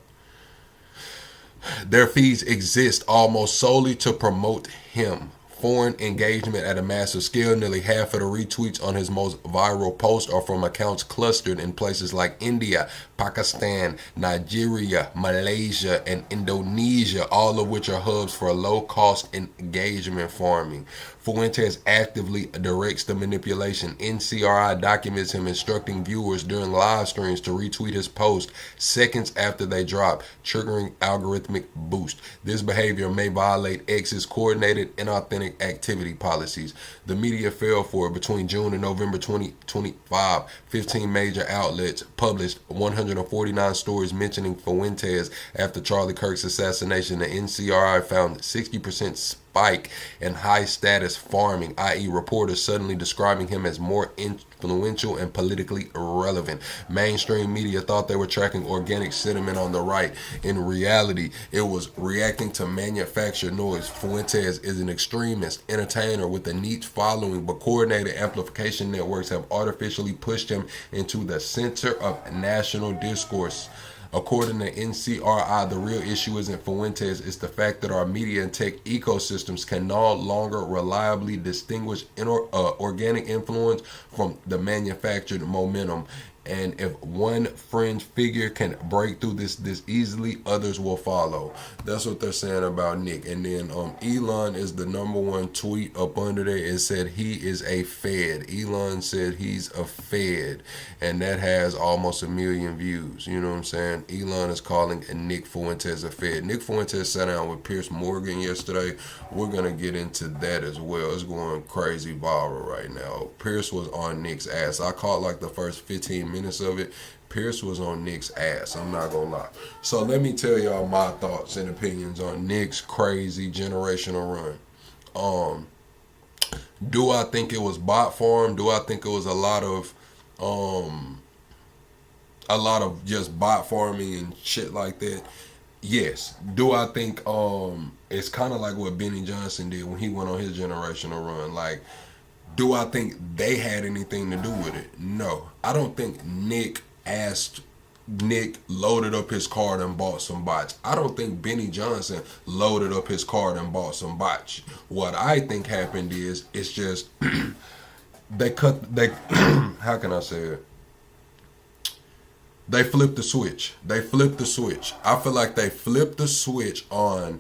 Their feeds exist almost solely to promote him. Foreign engagement at a massive scale. Nearly half of the retweets on his most viral posts are from accounts clustered in places like India, Pakistan, Nigeria, Malaysia, and Indonesia, all of which are hubs for low-cost engagement farming. Fuentes actively directs the manipulation. NCRI documents him instructing viewers during live streams to retweet his post seconds after they drop, triggering algorithmic boost. This behavior may violate X's coordinated and authentic activity policies. The media fell for it. Between June and November 2025, 15 major outlets published 149 stories mentioning Fuentes after Charlie Kirk's assassination. The NCRI found 60% spike in high status farming, i.e. reporters suddenly describing him as more influential and politically relevant. Mainstream media thought they were tracking organic sentiment on the right. In reality, it was reacting to manufactured noise. Fuentes is an extremist entertainer with a niche following, but coordinated amplification networks have artificially pushed him into the center of national discourse. According to NCRI, the real issue isn't Fuentes, it's the fact that our media and tech ecosystems can no longer reliably distinguish organic influence from the manufactured momentum. And if one fringe figure can break through this easily, others will follow. That's what they're saying about Nick. And then Elon is the #1 tweet up under there. It said he is a Fed. Elon said he's a Fed. And that has almost 1 million views. You know what I'm saying? Elon is calling Nick Fuentes a Fed. Nick Fuentes sat down with Piers Morgan yesterday. We're going to get into that as well. It's going crazy viral right now. Piers was on Nick's ass. I caught like the first 15 minutes of it. Piers was on Nick's ass. I'm not gonna lie. So let me tell y'all my thoughts and opinions on Nick's crazy generational run. Do I think it was bot farm? Do I think it was a lot of just bot farming and shit like that? Yes. Do I think it's kind of like what Benny Johnson did when he went on his generational run? Like, do I think they had anything to do with it? No. I don't think Nick loaded up his card and bought some bots. I don't think Benny Johnson loaded up his card and bought some bots. What I think happened is, it's just they how can I say it? They flipped the switch. I feel like they flipped the switch on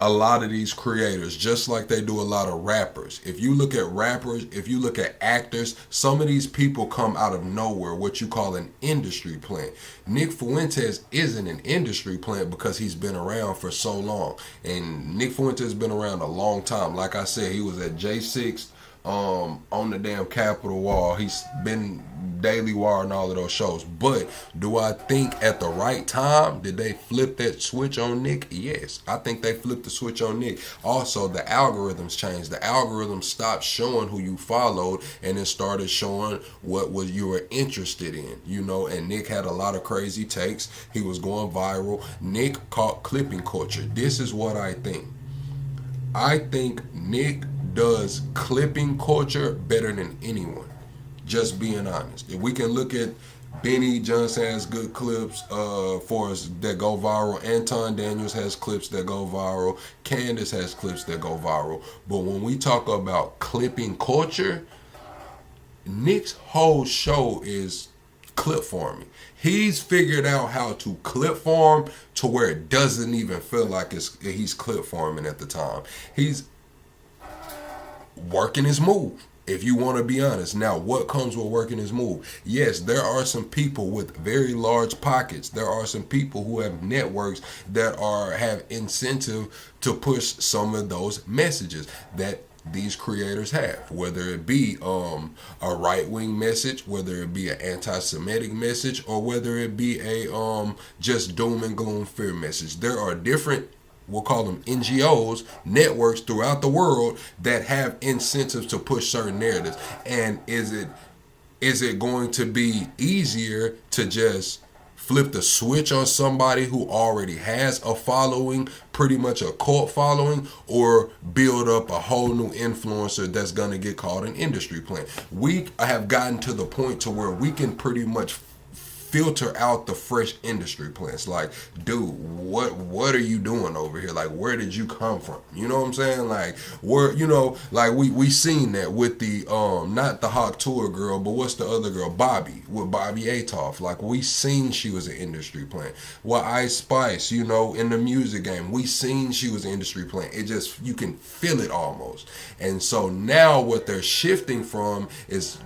a lot of these creators, just like they do a lot of rappers. If you look at rappers, if you look at actors, some of these people come out of nowhere, what you call an industry plant. Nick Fuentes isn't an industry plant because he's been around for so long. And Nick Fuentes has been around a long time. Like I said, he was at J6 on the damn Capitol Wall. He's been Daily Wire and all of those shows. But do I think at the right time did they flip that switch on Nick? Yes, I think they flipped the switch on Nick. Also, the algorithms changed. The algorithm stopped showing who you followed and it started showing what was you were interested in, you know. And Nick had a lot of crazy takes. He was going viral. Nick caught clipping culture. This is what I think. I think Nick does clipping culture better than anyone. Just being honest. If we can look at Benny Johnson has good clips for us that go viral. Anton Daniels has clips that go viral. Candace has clips that go viral. But when we talk about clipping culture, Nick's whole show is clip farming. He's figured out how to clip farm to where it doesn't even feel like he's clip farming at the time. He's working his move, if you want to be honest. Now, what comes with working his move? Yes, there are some people with very large pockets. There are some people who have networks that have incentive to push some of those messages that these creators have, whether it be a right-wing message, whether it be an anti-Semitic message, or whether it be a just doom and gloom fear message. There are different, we'll call them NGOs, networks throughout the world that have incentives to push certain narratives. And is it going to be easier to just flip the switch on somebody who already has a following, pretty much a cult following, or build up a whole new influencer that's going to get called an industry plant? We have gotten to the point to where we can pretty much filter out the fresh industry plants. Like, dude, what are you doing over here? Like, where did you come from? You know what I'm saying? Like, where, you know, like we seen that with the not the Hawk Tour girl, but what's the other girl? Bobby, with Bobby Atoff. Like, we seen she was an industry plant. Well, Ice Spice, you know, in the music game, we seen she was an industry plant. It just, you can feel it almost. And so now what they're shifting from is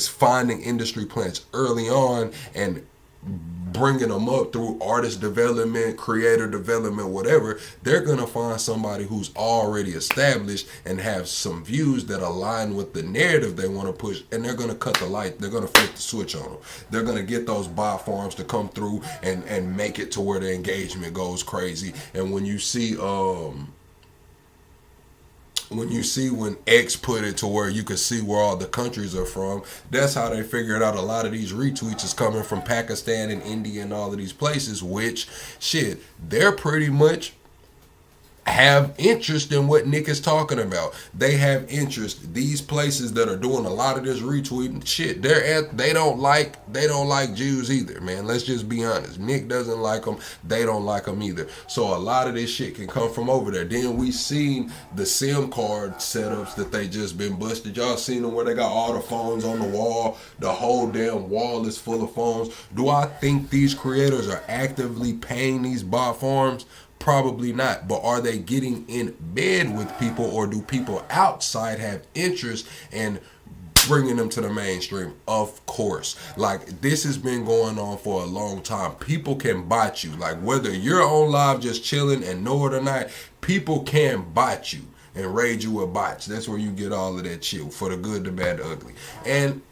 finding industry plants early on and bringing them up through artist development, creator development, whatever. They're going to find somebody who's already established and have some views that align with the narrative they want to push, and they're going to cut the light. They're going to flip the switch on them. They're going to get those bot farms to come through and make it to where the engagement goes crazy. And when you see when X put it to where you could see where all the countries are from, that's how they figured out a lot of these retweets is coming from Pakistan and India and all of these places, which, shit, they're pretty much have interest in what Nick is talking about. They have interest. These places that are doing a lot of this retweeting shit, they don't like Jews either, man. Let's just be honest. Nick doesn't like them. They don't like them either. So a lot of this shit can come from over there. Then we seen the SIM card setups that they just been busted. Y'all seen them where they got all the phones on the wall. The whole damn wall is full of phones. Do I think these creators are actively paying these bot farms? Probably not, but are they getting in bed with people, or do people outside have interest in bringing them to the mainstream? Of course. Like, this has been going on for a long time. People can bot you. Like, whether you're on live just chilling and know it or not, people can bot you and raid you with bots. That's where you get all of that shit, for the good, the bad, the ugly. And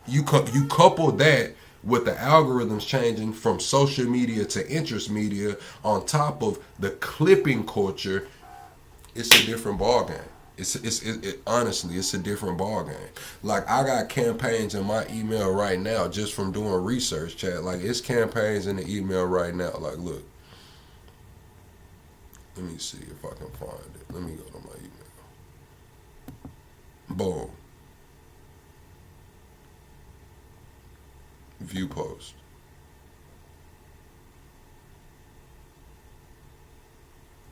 you couple that with the algorithms changing from social media to interest media, on top of the clipping culture, it's a different ballgame. Honestly, it's a different ballgame. Like, I got campaigns in my email right now just from doing research, chat. Like, it's campaigns in the email right now. Like, look. Let me see if I can find it. Let me go to my email. Boom. View post.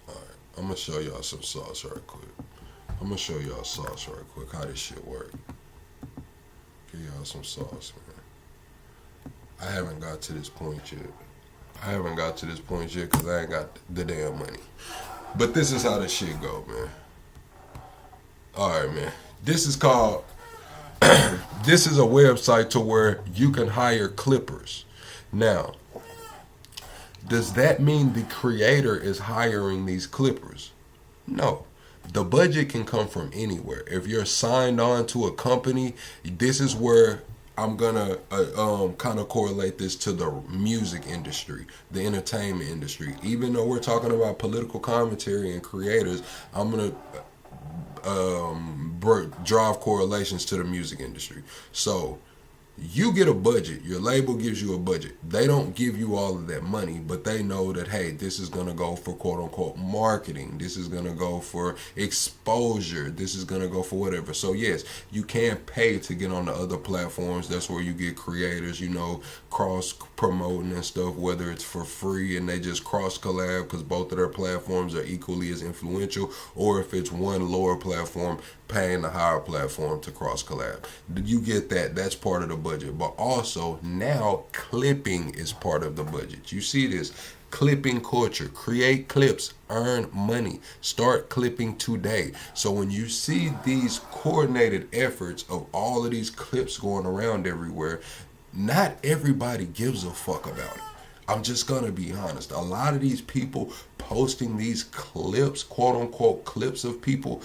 Alright, I'm gonna show y'all some sauce right quick. I'm gonna show y'all sauce right quick, how this shit work. Give y'all some sauce, man. I haven't got to this point yet because I ain't got the damn money. But this is how this shit go, man. Alright, man. This is called this is a website to where you can hire clippers. Now, does that mean the creator is hiring these clippers? No. The budget can come from anywhere. If you're signed on to a company, this is where I'm gonna kind of correlate this to the music industry, the entertainment industry. Even though we're talking about political commentary and creators, I'm gonna drive correlations to the music industry. So you get a budget. Your label gives you a budget. They don't give you all of that money, but they know that, hey, this is going to go for quote-unquote marketing. This is going to go for exposure. This is going to go for whatever. So, yes, you can pay to get on the other platforms. That's where you get creators, cross-promoting and stuff, whether it's for free and they just cross-collab because both of their platforms are equally as influential, or if it's one lower platform paying the higher platform to cross-collab. You get that. That's part of the budget. But also, now clipping is part of the budget. You see this. Clipping culture. Create clips. Earn money. Start clipping today. So when you see these coordinated efforts of all of these clips going around everywhere, not everybody gives a fuck about it. I'm just going to be honest. A lot of these people posting these clips, quote-unquote clips of people,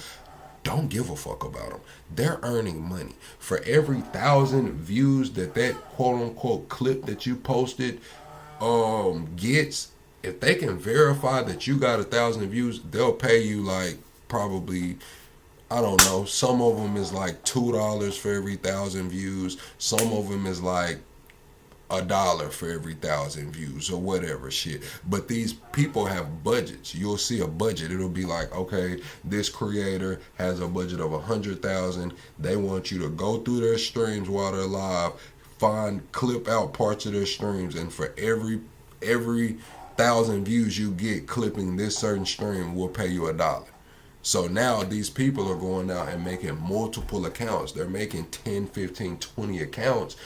don't give a fuck about them. They're earning money. For every 1,000 views that quote-unquote clip that you posted gets, if they can verify that you got 1,000 views, they'll pay you like probably, I don't know, some of them is like $2 for every 1,000 views. Some of them is like $1 for every 1,000 views or whatever shit. But these people have budgets. You'll see a budget. It'll be like, okay, this creator has a budget of 100,000. They want you to go through their streams while they're live, clip out parts of their streams, and for every 1,000 views you get clipping this certain stream, we'll pay you $1. So now these people are going out and making multiple accounts. They're making 10, 15, 20 accounts,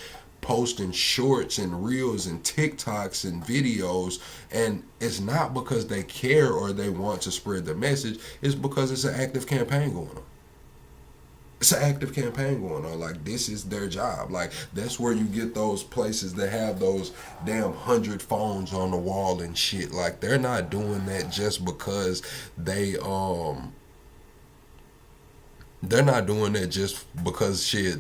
posting shorts and reels and TikToks and videos, and it's not because they care or they want to spread the message. It's because it's an active campaign going on. It's an active campaign going on. Like, this is their job. Like, that's where you get those places that have those damn 100 phones on the wall and shit. Like, they're not doing that just because they're not doing that just because shit,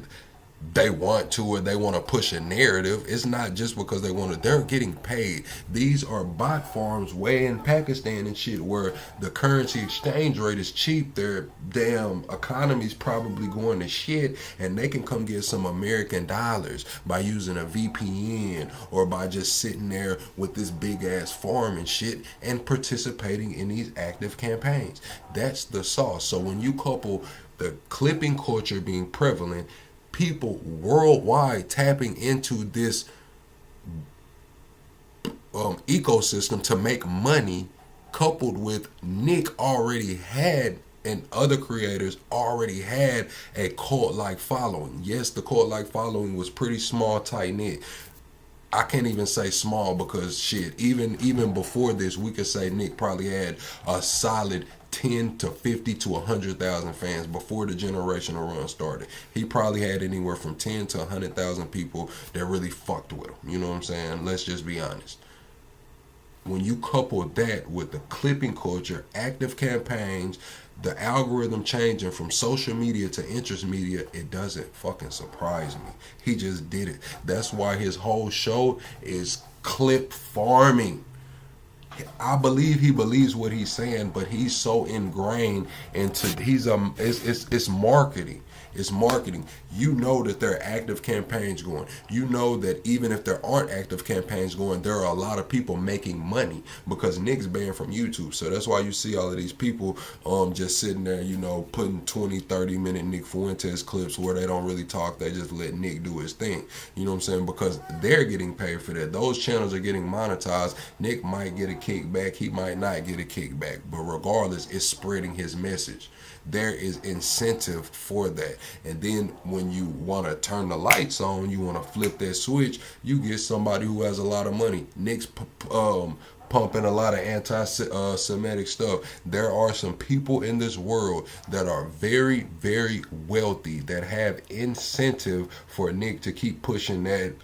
they want to, or they want to push a narrative. It's not just because they want to. They're getting paid. These are bot farms way in Pakistan and shit where the currency exchange rate is cheap. Their damn economy's probably going to shit, and they can come get some American dollars by using a VPN or by just sitting there with this big ass farm and shit and participating in these active campaigns. That's the sauce. So when you couple the clipping culture being prevalent, people worldwide tapping into this ecosystem to make money, coupled with Nick already had, and other creators already had, a cult-like following. Yes, the cult-like following was pretty small, tight-knit. I can't even say small because shit, even before this, we could say Nick probably had a solid 10 to 50 to 100,000 fans before the generational run started. He probably had anywhere from 10 to 100,000 people that really fucked with him. You know what I'm saying? Let's just be honest. When you couple that with the clipping culture, active campaigns, the algorithm changing from social media to interest media, it doesn't fucking surprise me. He just did it. That's why his whole show is clip farming. I believe he believes what he's saying, but he's so ingrained into it's marketing. It's marketing. You know that there are active campaigns going. You know that even if there aren't active campaigns going, there are a lot of people making money because Nick's banned from YouTube. So that's why you see all of these people just sitting there, you know, putting 20, 30-minute Nick Fuentes clips where they don't really talk. They just let Nick do his thing. You know what I'm saying? Because they're getting paid for that. Those channels are getting monetized. Nick might get a kickback. He might not get a kickback. But regardless, it's spreading his message. There is incentive for that. And then when you want to turn the lights on, you want to flip that switch, you get somebody who has a lot of money. Nick's pumping a lot of anti-Semitic stuff. There are some people in this world that are very, very wealthy that have incentive for Nick to keep pushing that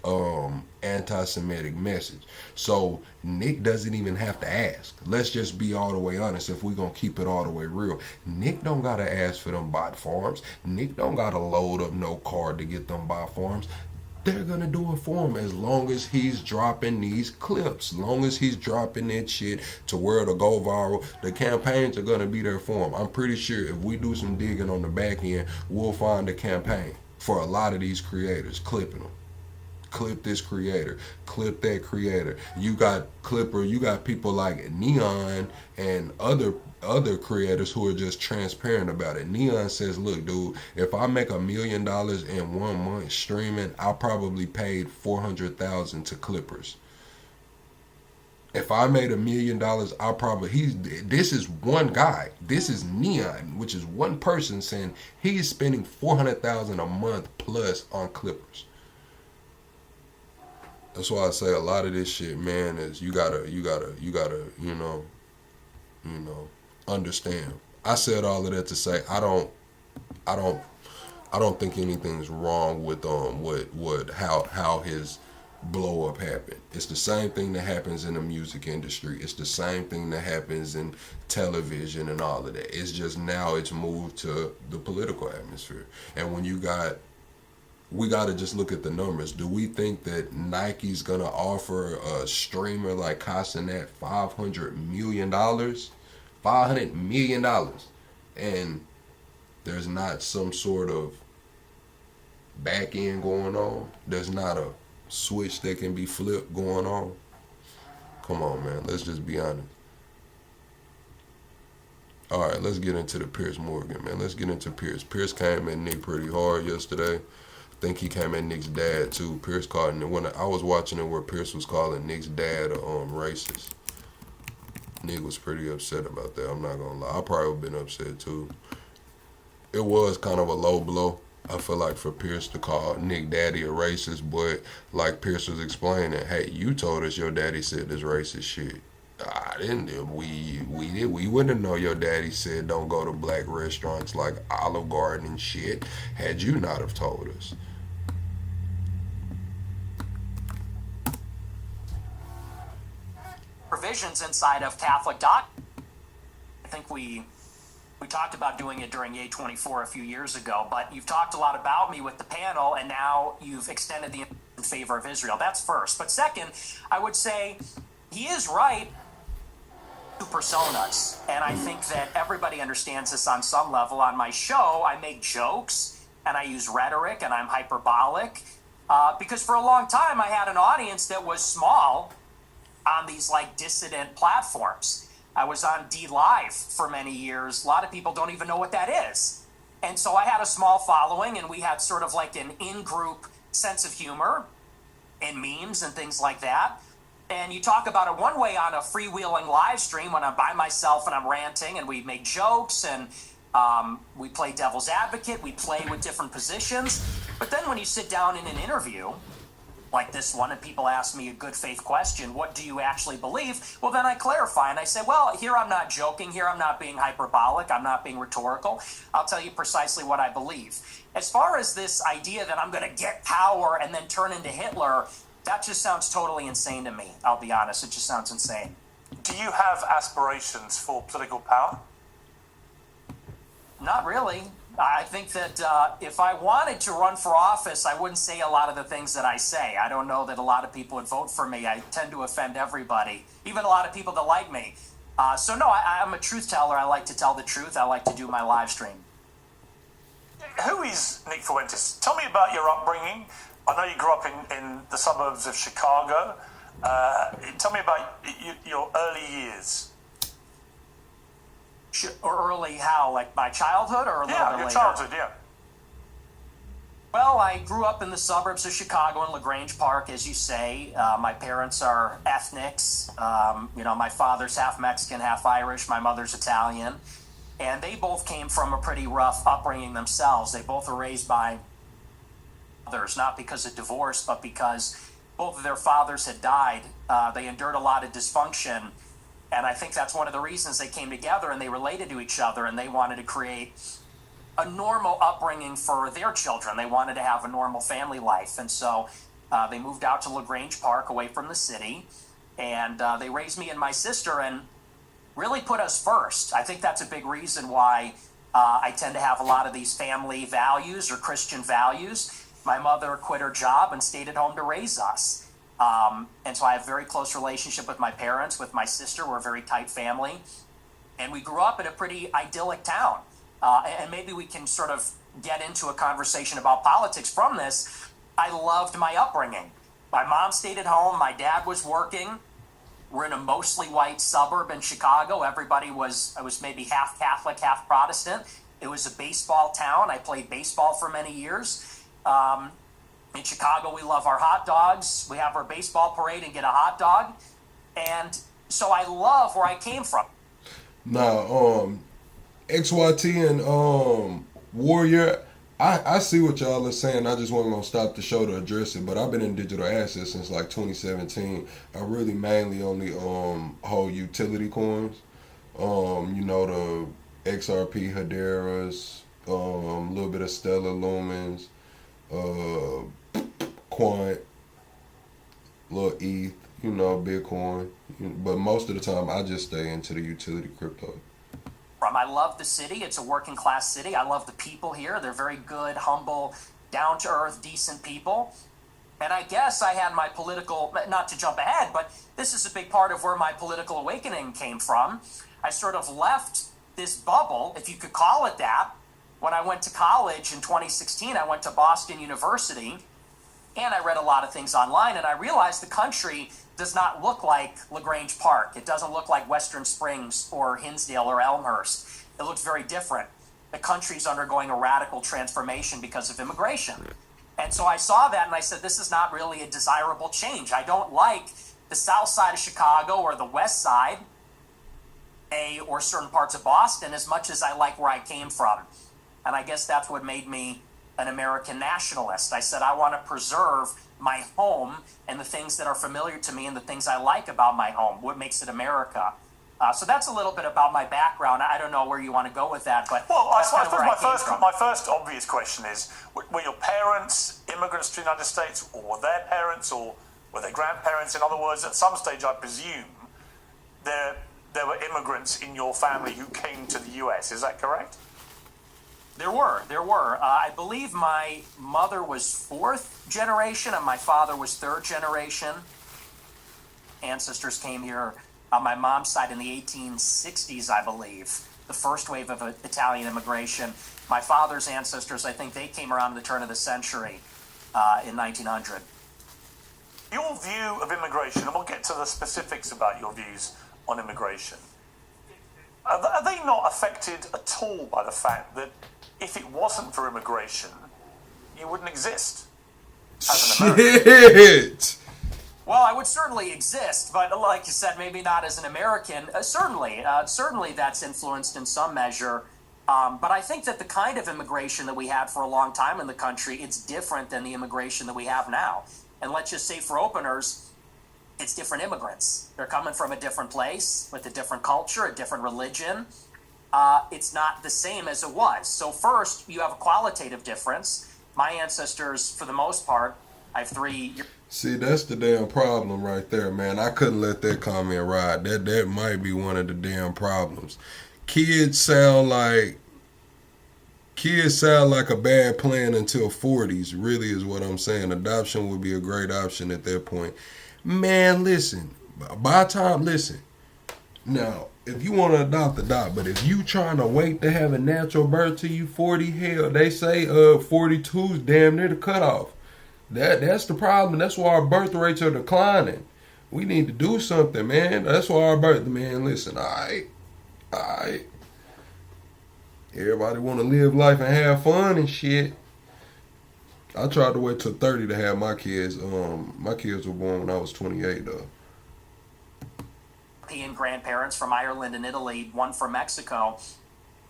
anti-Semitic message. So Nick doesn't even have to ask. Let's just be all the way honest. If we're going to keep it all the way real, Nick don't got to ask for them bot farms. Nick don't got to load up no card to get them bot farms. They're going to do it for him as long as he's dropping these clips. As long as he's dropping that shit to where it'll go viral, the campaigns are going to be there for him. I'm pretty sure if we do some digging on the back end, we'll find a campaign for a lot of these creators, clipping them. Clip this creator, clip that creator. You got Clipper, you got people like Neon and other creators who are just transparent about it. Neon says, look, dude, if I make $1 million in 1 month streaming, I probably paid $400,000 to Clippers. If I made $1 million, I probably, this is one guy. This is Neon, which is one person saying he's spending $400,000 a month plus on Clippers. That's why I say a lot of this shit, man, is you gotta, you know, understand. I said all of that to say I don't think anything's wrong with how his blow up happened. It's the same thing that happens in the music industry. It's the same thing that happens in television and all of that. It's just now it's moved to the political atmosphere. And when you got, we got to just look at the numbers. Do we think that Nike's going to offer a streamer like Castanet $500 million? $500 million. And there's not some sort of back end going on? There's not a switch that can be flipped going on? Come on, man. Let's just be honest. All right, let's get into the Piers Morgan, man. Let's get into Piers. Piers came at Nick pretty hard yesterday. I think he came at Nick's dad too. Piers called him, when I was watching it where Piers was calling Nick's dad racist. Nick was pretty upset about that. I'm not gonna lie. I probably would have been upset too. It was kind of a low blow, I feel like, for Piers to call Nick daddy a racist, but like Piers was explaining, hey, you told us your daddy said this racist shit. I didn't. We wouldn't know your daddy said don't go to black restaurants like Olive Garden and shit had you not have told us. Provisions inside of Catholic doc. I think we We talked about doing it during A24 a few years ago, but you've talked a lot about me with the panel, and now you've extended the in favor of Israel. That's first. But second, I would say he is right. Personas, and I think that everybody understands this on some level. On my show, I make jokes and I use rhetoric and I'm hyperbolic because for a long time I had an audience that was small on these like dissident platforms. I was on D Live for many years. A lot of people don't even know what that is, and so I had a small following, and we had sort of like an in-group sense of humor and memes and things like that. And you talk about it one way on a freewheeling live stream when I'm by myself and I'm ranting and we make jokes and we play devil's advocate, we play with different positions. But then when you sit down in an interview like this one and people ask me a good faith question, what do you actually believe? Well, then I clarify and I say, well, here I'm not joking, here I'm not being hyperbolic, I'm not being rhetorical. I'll tell you precisely what I believe. As far as this idea that I'm going to get power and then turn into Hitler, that just sounds totally insane to me. I'll be honest. It just sounds insane. Do you have aspirations for political power? Not really. I think that if I wanted to run for office, I wouldn't say a lot of the things that I say. I don't know that a lot of people would vote for me. I tend to offend everybody, even a lot of people that like me. So no, I'm a truth teller. I like to tell the truth. I like to do my live stream. Who is Nick Fuentes? Tell me about your upbringing. I know you grew up in the suburbs of Chicago. Tell me about your early years. Or early how? Like my childhood or a little bit later? Yeah, your childhood, yeah. Well, I grew up in the suburbs of Chicago in LaGrange Park, as you say. My parents are ethnics. My father's half Mexican, half Irish. My mother's Italian. And they both came from a pretty rough upbringing themselves. They both were raised by others, not because of divorce, but because both of their fathers had died. They endured a lot of dysfunction, and I think that's one of the reasons they came together and they related to each other, and they wanted to create a normal upbringing for their children. They wanted to have a normal family life, and so they moved out to LaGrange Park away from the city, and they raised me and my sister and really put us first. I think that's a big reason why I tend to have a lot of these family values or Christian values. My mother quit her job and stayed at home to raise us. And so I have a very close relationship with my parents, with my sister. We're a very tight family. And we grew up in a pretty idyllic town. And maybe we can sort of get into a conversation about politics from this. I loved my upbringing. My mom stayed at home. My dad was working. We're in a mostly white suburb in Chicago. I was maybe half Catholic, half Protestant. It was a baseball town. I played baseball for many years. In Chicago, we love our hot dogs. We have our baseball parade and get a hot dog. And so I love where I came from. Now, XYT and Warrior, I see what y'all are saying. I just wasn't going to stop the show to address it, but I've been in digital assets since like 2017. I really mainly only hold utility coins. The XRP Hedera's, a little bit of Stellar Lumens, Quant, little ETH, Bitcoin. But most of the time, I just stay into the utility crypto. I love the city. It's a working class city. I love the people here. They're very good, humble, down to earth, decent people. And I guess I had my political, not to jump ahead, but this is a big part of where my political awakening came from. I sort of left this bubble, if you could call it that. When I went to college in 2016, I went to Boston University, and I read a lot of things online, and I realized the country does not look like LaGrange Park. It doesn't look like Western Springs or Hinsdale or Elmhurst. It looks very different. The country's undergoing a radical transformation because of immigration. And so I saw that, and I said, this is not really a desirable change. I don't like the south side of Chicago or the west side, or certain parts of Boston, as much as I like where I came from. And I guess that's what made me an American nationalist. I said, I want to preserve my home and the things that are familiar to me and the things I like about my home, what makes it America. So that's a little bit about my background. I don't know where you want to go with that, but well, I suppose my first obvious question is, were your parents immigrants to the United States, or were their parents, or were their grandparents? In other words, at some stage, I presume, there there were immigrants in your family who came to the U.S. Is that correct? There were. I believe my mother was fourth generation and my father was third generation. Ancestors came here on my mom's side in the 1860s, I believe. The first wave of Italian immigration. My father's ancestors, I think they came around at the turn of the century in 1900. Your view of immigration, and we'll get to the specifics about your views on immigration. Are they not affected at all by the fact that if it wasn't for immigration, you wouldn't exist as an American? Shit! Well, I would certainly exist, but like you said, maybe not as an American. Certainly that's influenced in some measure. But I think that the kind of immigration that we had for a long time in the country, it's different than the immigration that we have now. And let's just say for openers, it's different immigrants. They're coming from a different place, with a different culture, a different religion. It's not the same as it was. So first, you have a qualitative difference. My ancestors, for the most part, I have 3... See, that's the damn problem right there, man. I couldn't let that comment ride. That might be one of the damn problems. Kids sound like a bad plan until 40s, really is what I'm saying. Adoption would be a great option at that point. Man, listen. Listen. Now, if you want to adopt. But if you trying to wait to have a natural birth till you 40, hell, they say 42 is damn near the cutoff. That's the problem. That's why our birth rates are declining. We need to do something, man. That's why man, listen, all right. Everybody want to live life and have fun and shit. I tried to wait till 30 to have my kids. My kids were born when I was 28, though. European grandparents from Ireland and Italy, one from Mexico.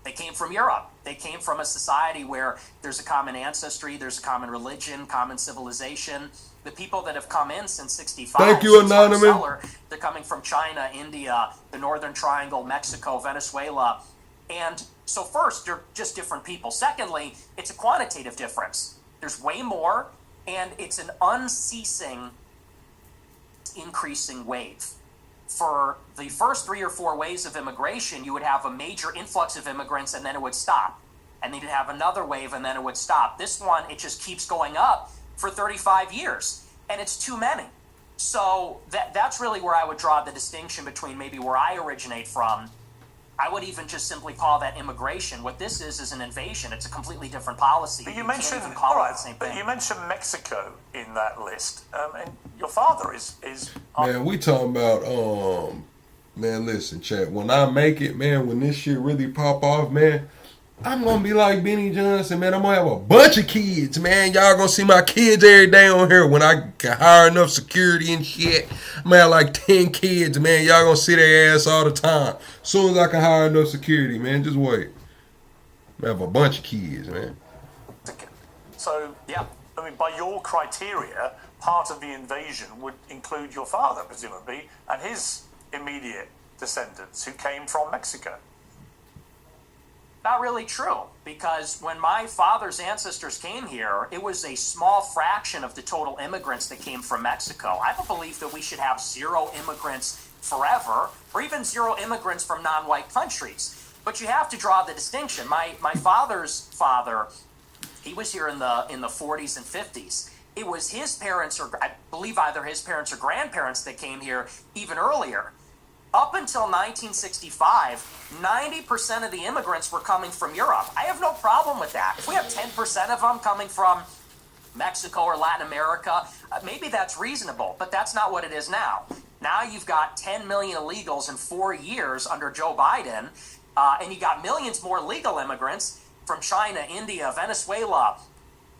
They came from Europe. They came from a society where there's a common ancestry, there's a common religion, common civilization. The people that have come in since 65, thank you, Anonymous. They're coming from China, India, the Northern Triangle, Mexico, Venezuela. And so first, they're just different people. Secondly, it's a quantitative difference. There's way more, and it's an unceasing, increasing wave. For the first 3 or 4 waves of immigration, you would have a major influx of immigrants and then it would stop. And then you'd have another wave and then it would stop. This one, it just keeps going up for 35 years. And it's too many. So that's really where I would draw the distinction between maybe where I originate from. I would even just simply call that immigration. What this is an invasion. It's a completely different policy. But you mentioned Mexico in that list, and your father is. Man, we talking about man. Listen, chat. When I make it, man, when this shit really pop off, man, I'm gonna be like Benny Johnson, man. I'm gonna have a bunch of kids, man. Y'all gonna see my kids every day on here when I can hire enough security and shit. I'm gonna have like 10 kids, man. Y'all gonna see their ass all the time. As soon as I can hire enough security, man, just wait. I'm gonna have a bunch of kids, man. So, yeah, I mean, by your criteria, part of the invasion would include your father, presumably, and his immediate descendants who came from Mexico. Not really true, because when my father's ancestors came here, it was a small fraction of the total immigrants that came from Mexico. I have a belief that we should have 0 immigrants forever, or even 0 immigrants from non-white countries. But you have to draw the distinction. My father's father, he was here in the 40s and 50s. It was his parents, or I believe either his parents or grandparents, that came here even earlier. Up until 1965, 90% of the immigrants were coming from Europe. I have no problem with that. If we have 10% of them coming from Mexico or Latin America, maybe that's reasonable, but that's not what it is now. Now you've got 10 million illegals in 4 years under Joe Biden, and you got millions more legal immigrants from China, India, Venezuela,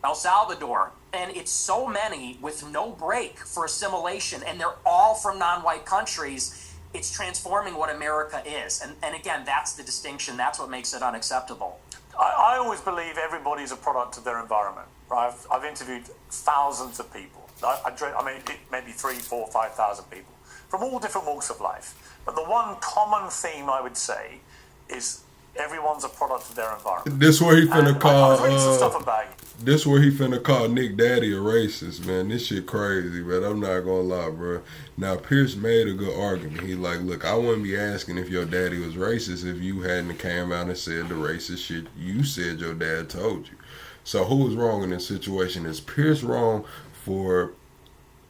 El Salvador, and it's so many with no break for assimilation, and they're all from non-white countries. It's transforming what America is. And again, that's the distinction. That's what makes it unacceptable. I always believe everybody's a product of their environment. Right? I've interviewed thousands of people. I mean, maybe 3,000, 4,000, 5,000 people from all different walks of life. But the one common theme I would say is everyone's a product of their environment. This way he finna call. I was reading some stuff about you. This where he finna call Nick Daddy a racist, man. This shit crazy, man. I'm not gonna lie, bro. Now, Pierce made a good argument. He like, look, I wouldn't be asking if your daddy was racist if you hadn't came out and said the racist shit you said your dad told you. So who was wrong in this situation? Is Pierce wrong for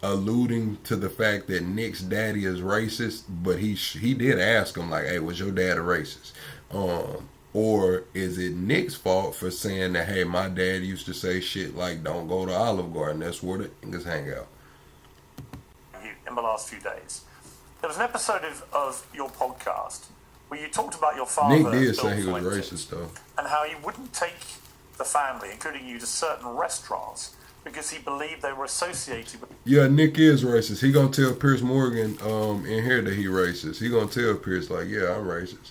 alluding to the fact that Nick's daddy is racist, but he did ask him like, hey, was your dad a racist? Or is it Nick's fault for saying that, hey, my dad used to say shit like, don't go to Olive Garden, that's where the niggas hang out? In the last few days, there was an episode of your podcast where you talked about your father, Nick did Bill say he was Fuentes, racist, though. and how he wouldn't take the family, including you, to certain restaurants because he believed they were associated with... Yeah, Nick is racist. He gonna tell Pierce Morgan in here that he racist. He gonna tell Pierce like, yeah, I'm racist.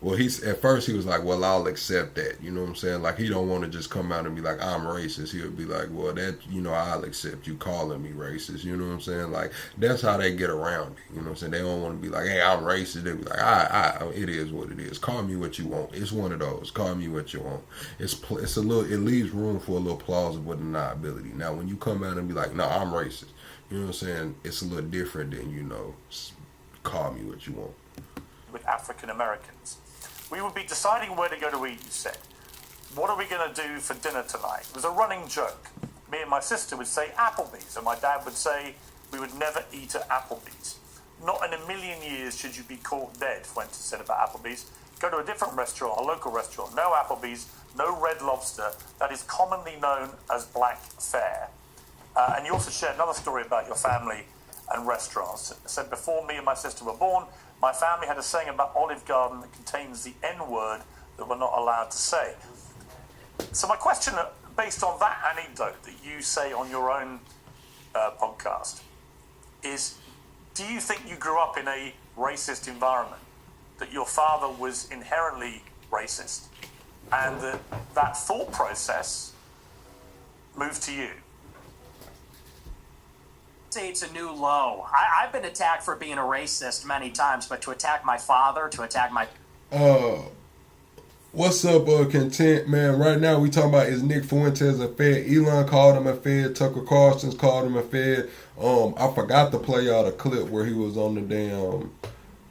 Well, at first he was like, well, I'll accept that. You know what I'm saying? Like, he don't want to just come out and be like, I'm racist. He'll be like, well, that, I'll accept you calling me racist. You know what I'm saying? Like, that's how they get around it. You know what I'm saying? They don't want to be like, hey, I'm racist. They be like, it is what it is. Call me what you want. It's one of those. Call me what you want. It's a little, it leaves room for a little plausible deniability. Now, when you come out and be like, no, I'm racist. You know what I'm saying? It's a little different than, call me what you want. With African Americans. We would be deciding where to go to eat, you said. What are we going to do for dinner tonight? It was a running joke. Me and my sister would say Applebee's, and my dad would say we would never eat at Applebee's. Not in a million years should you be caught dead, Fuentes said about Applebee's. Go to a different restaurant, a local restaurant. No Applebee's, no Red Lobster. That is commonly known as black fare. And you also shared another story about your family and restaurants. It said, before me and my sister were born, my family had a saying about Olive Garden that contains the N-word that we're not allowed to say. So my question, based on that anecdote that you say on your own podcast, is do you think you grew up in a racist environment, that your father was inherently racist, and that thought process moved to you? Say it's a new low. I've been attacked for being a racist many times, but to attack my father, to attack my... What's up, Content, man? Right now we talking about, is Nick Fuentes a Fed? Elon called him a Fed. Tucker Carlson's called him a Fed. I forgot to play out a clip where he was on the damn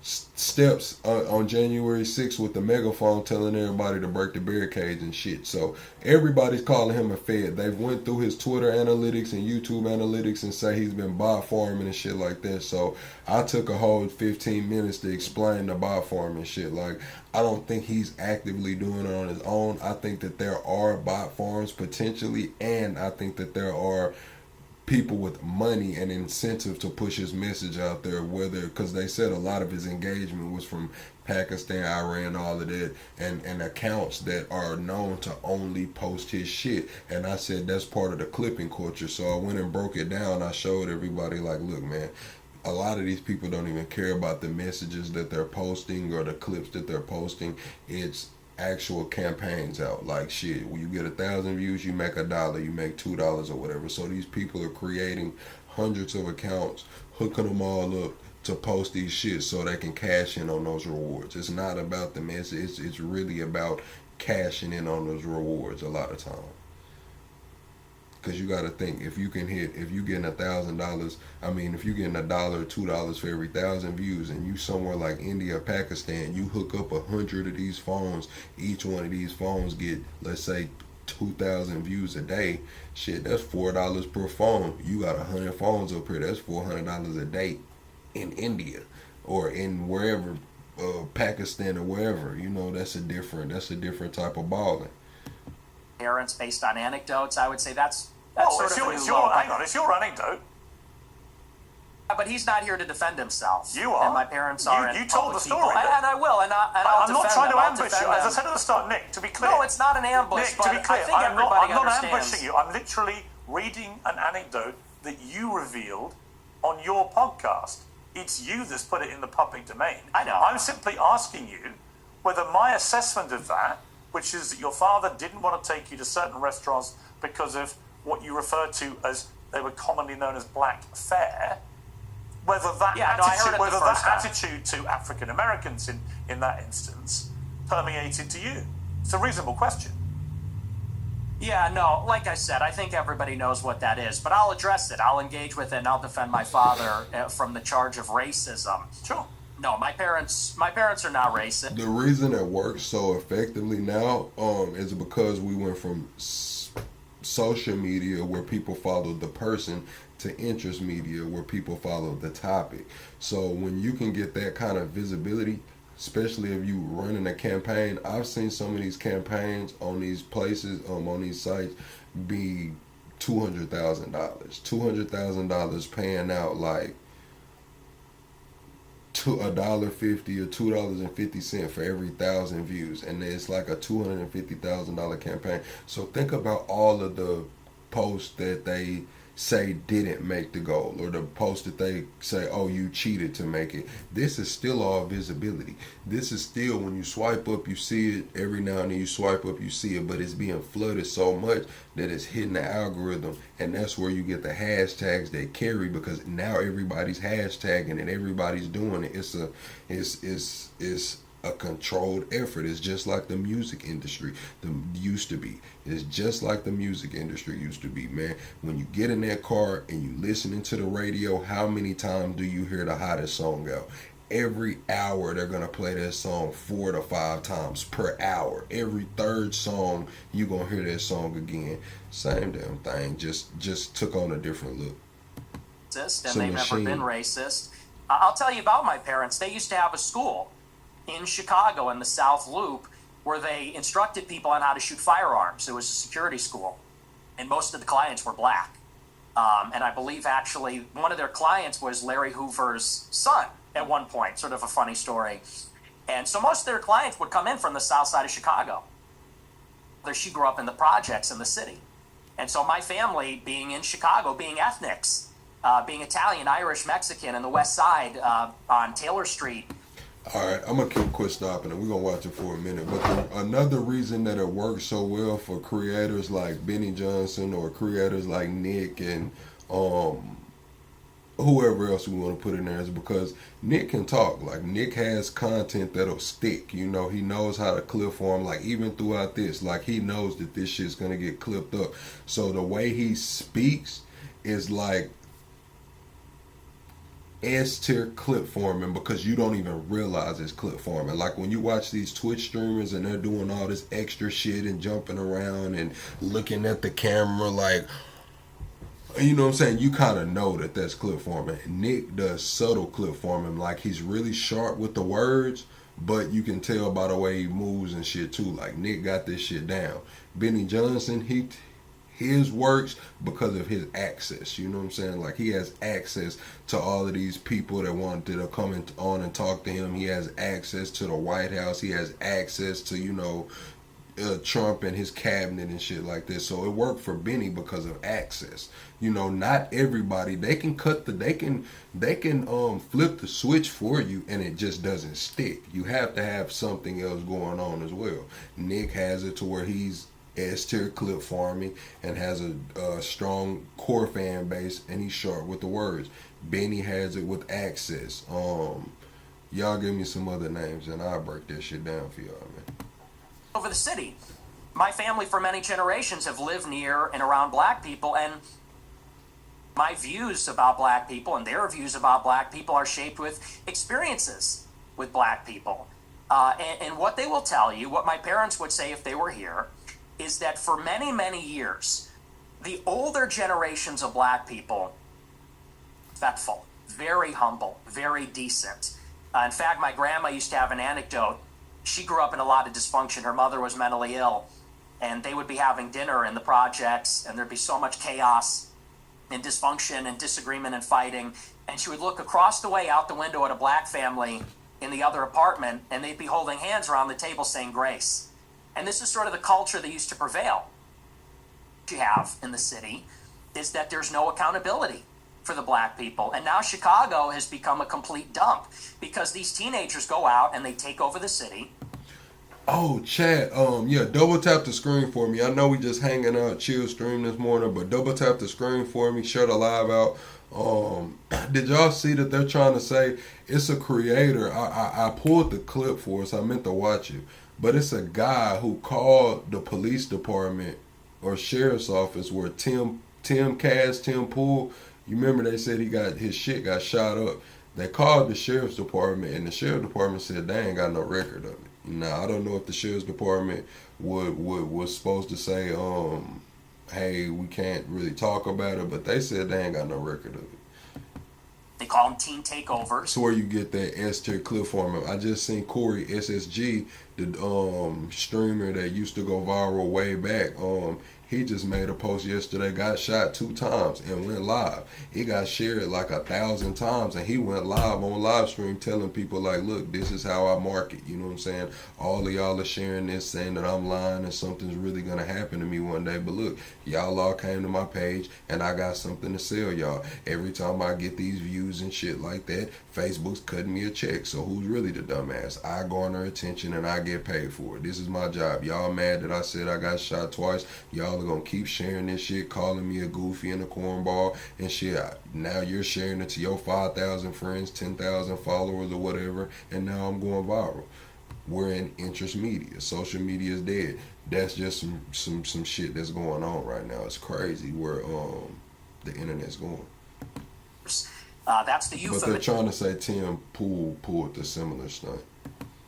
steps on January 6th with the megaphone telling everybody to break the barricades and shit. So everybody's calling him a Fed. They've went through his Twitter analytics and YouTube analytics and say he's been bot farming and shit like that. So I took a whole 15 minutes to explain the bot farming shit. Like, I don't think he's actively doing it on his own. I think that there are bot farms potentially, and I think that there are people with money and incentive to push his message out there, whether, because they said a lot of his engagement was from Pakistan, Iran, all of that, and accounts that are known to only post his shit. And I said that's part of the clipping culture. So I went and broke it down. I showed everybody, like, look, man, a lot of these people don't even care about the messages that they're posting or the clips that they're posting. It's actual campaigns out. Like, shit, when you get 1,000 views, you make $1, you make $2 or whatever. So these people are creating hundreds of accounts, hooking them all up to post these shit so they can cash in on those rewards. It's not about the message. It's really about cashing in on those rewards a lot of time. Because you got to think, if you getting $1,000, if you're getting $1 or $2 for every 1,000 views, and you somewhere like India or Pakistan, you hook up 100 of these phones, each one of these phones get, let's say, 2,000 views a day. Shit, that's $4 per phone. You got 100 phones up here, that's $400 a day in India or in wherever, Pakistan or wherever. That's a different type of balling. Parents based on anecdotes, I would say that's it's your anecdote. But he's not here to defend himself. You are. And my parents are. You told the story. And I will. And I'll I'm not trying to ambush you. As I said at the start, Nick, to be clear. No, it's not an ambush. Nick, to be clear, I'm not ambushing you. I'm literally reading an anecdote that you revealed on your podcast. It's you that's put it in the public domain. I know. I'm simply asking you whether my assessment of that, which is that your father didn't want to take you to certain restaurants because of what you refer to as, they were commonly known as black fare, whether that attitude to African Americans in that instance permeated to you. It's a reasonable question. Yeah, no, like I said, I think everybody knows what that is, but I'll address it. I'll engage with it, and I'll defend my father from the charge of racism. Sure. No, my parents are not racist. The reason it works so effectively now is because we went from social media where people followed the person to interest media where people follow the topic. So when you can get that kind of visibility, especially if you running a campaign, I've seen some of these campaigns on these places, on these sites, be $200,000, $200,000 paying out like $1.50 or $2.50 for every 1,000 views, and it's like a $250,000 campaign. So think about all of the posts that they say didn't make the goal, or the post that they say, oh, you cheated to make it. This is still all visibility. This is still, when you swipe up, you see it. Every now and then you swipe up, you see it, but it's being flooded so much that it's hitting the algorithm, and that's where you get the hashtags that carry, because now everybody's hashtagging and everybody's doing it. It's a controlled effort. It's just like the music industry used to be. It's just like the music industry used to be, man. When you get in that car and you listening to the radio, how many times do you hear the hottest song out? Every hour they're gonna play that song 4 to 5 times per hour. Every third song you gonna hear that song again. Same damn thing, just took on a different look. And they've never been racist. I'll tell you about my parents. They used to have a school in Chicago in the South Loop where they instructed people on how to shoot firearms. It was a security school, and most of the clients were black. And I believe actually one of their clients was Larry Hoover's son at one point, sort of a funny story. And so most of their clients would come in from the south side of Chicago. She grew up in the projects in the city. And so my family, being in Chicago, being ethnics, being Italian, Irish, Mexican, in the west side on Taylor Street. All right, I'm gonna quit stopping and we're gonna watch it for a minute. But another reason that it works so well for creators like Benny Johnson or creators like Nick and whoever else we want to put in there is because Nick can talk. Like, Nick has content that'll stick. You know, he knows how to clip for him. Like, even throughout this, like, he knows that this shit's gonna get clipped up. So the way he speaks is like S-tier clip forming, because you don't even realize it's clip forming. Like when you watch these Twitch streamers and they're doing all this extra shit and jumping around and looking at the camera, like, you know what I'm saying, you kind of know that that's clip forming. Nick does subtle clip forming. Like, he's really sharp with the words, but you can tell by the way he moves and shit too. Like, Nick got this shit down. Benny Johnson, his works because of his access, you know what I'm saying? Like, he has access to all of these people that wanted to come on and talk to him. He has access to the White House. He has access to, you know, Trump and his cabinet and shit like this. So it worked for Benny because of access. You know, not everybody, they can flip the switch for you and it just doesn't stick. You have to have something else going on as well. Nick has it to where he's S-tier clip farming and has a strong core fan base, and he's sharp with the words. Benny has it with access. Y'all give me some other names and I'll break that shit down for y'all, man. Over the city, my family for many generations have lived near and around black people, and my views about black people and their views about black people are shaped with experiences with black people. And what they will tell you, what my parents would say if they were here, is that for many, many years, the older generations of black people, respectful, very humble, very decent. In fact, my grandma used to have an anecdote. She grew up in a lot of dysfunction. Her mother was mentally ill, and they would be having dinner in the projects, and there'd be so much chaos and dysfunction and disagreement and fighting. And she would look across the way out the window at a black family in the other apartment, and they'd be holding hands around the table saying grace. And this is sort of the culture that used to prevail. What you have in the city is that there's no accountability for the black people. And now Chicago has become a complete dump because these teenagers go out and they take over the city. Oh, Chad, yeah, double tap the screen for me. I know we just hanging out, chill stream this morning, but double tap the screen for me, share the live out. Did y'all see that they're trying to say it's a creator? I pulled the clip for us. I meant to watch it. But it's a guy who called the police department or sheriff's office where Tim Pool, you remember they said his shit got shot up. They called the sheriff's department, and the sheriff's department said they ain't got no record of it. Now I don't know if the sheriff's department was supposed to say, hey, we can't really talk about it, but they said they ain't got no record of it. They call them teen takeovers. That's where you get that S-tier clip from him. I just seen Corey SSG, the streamer that used to go viral way back. He just made a post yesterday, got shot 2 times and went live. It got shared like 1,000 times, and he went live on live stream telling people like, look, this is how I market. You know what I'm saying? All of y'all are sharing this, saying that I'm lying and something's really gonna happen to me one day. But look, y'all all came to my page and I got something to sell y'all. Every time I get these views and shit like that, Facebook's cutting me a check. So who's really the dumbass? I garner attention and I get paid for it. This is my job. Y'all mad that I said I got shot twice? Y'all are gonna keep sharing this shit, calling me a goofy and a cornball and shit. Now you're sharing it to your 5,000 friends, 10,000 followers or whatever, and now I'm going viral. We're in interest media. Social media is dead. That's just some shit that's going on right now. It's crazy where the internet's going. That's the youth. But they're trying to say Tim Pool pulled the similar stunt.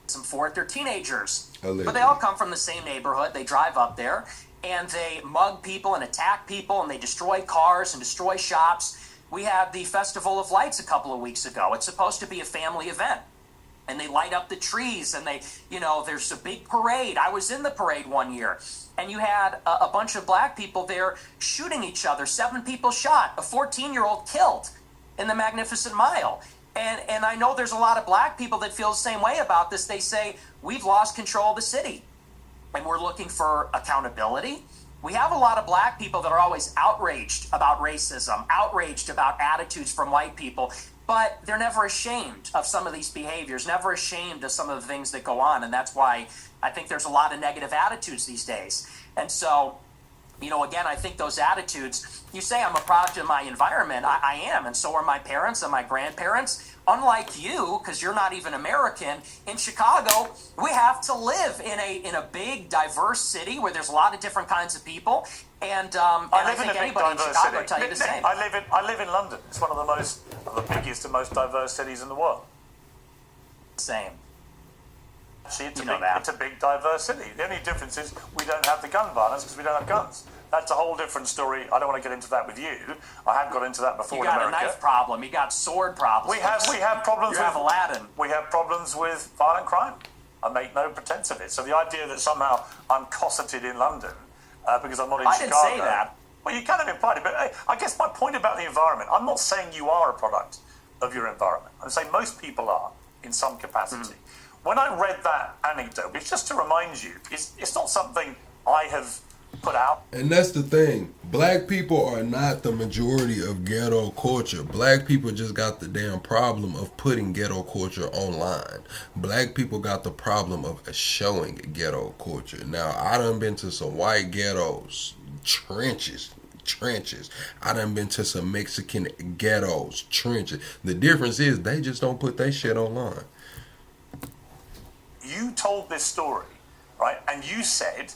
For it. They're teenagers. Allegedly. But they all come from the same neighborhood. They drive up there and they mug people and attack people and they destroy cars and destroy shops. We had the Festival of Lights a couple of weeks ago. It's supposed to be a family event. And they light up the trees and there's a big parade. I was in the parade one year and you had a bunch of black people there shooting each other. 7 people shot, a 14-year-old killed in the Magnificent Mile. And I know there's a lot of black people that feel the same way about this. They say, we've lost control of the city and we're looking for accountability. We have a lot of black people that are always outraged about racism, outraged about attitudes from white people, but they're never ashamed of some of these behaviors, never ashamed of some of the things that go on. And that's why I think there's a lot of negative attitudes these days. And so, again, I think those attitudes, you say I'm a product of my environment. I am, and so are my parents and my grandparents. Unlike you, because you're not even American, in Chicago, we have to live in a big, diverse city where there's a lot of different kinds of people. And I think anybody in Chicago would tell you the same. I live in London. It's one of the biggest and most diverse cities in the world. Same. See, it's a big, diverse city. The only difference is we don't have the gun violence because we don't have guns. That's a whole different story. I don't want to get into that with you. I have got into that before in America. You got a knife problem. You got sword problems. We have problems. You have Aladdin. We have problems with violent crime. I make no pretense of it. So the idea that somehow I'm cosseted in London because I'm not in Chicago. I didn't say that. Well, you kind of implied it, but I guess my point about the environment, I'm not saying you are a product of your environment. I'm saying most people are in some capacity. When I read that anecdote, it's just to remind you, it's not something I have put out. And that's the thing. Black people are not the majority of ghetto culture. Black people just got the damn problem of putting ghetto culture online. Black people got the problem of showing ghetto culture. Now, I done been to some white ghettos, trenches. I done been to some Mexican ghettos, trenches. The difference is they just don't put their shit online. You told this story, right? And you said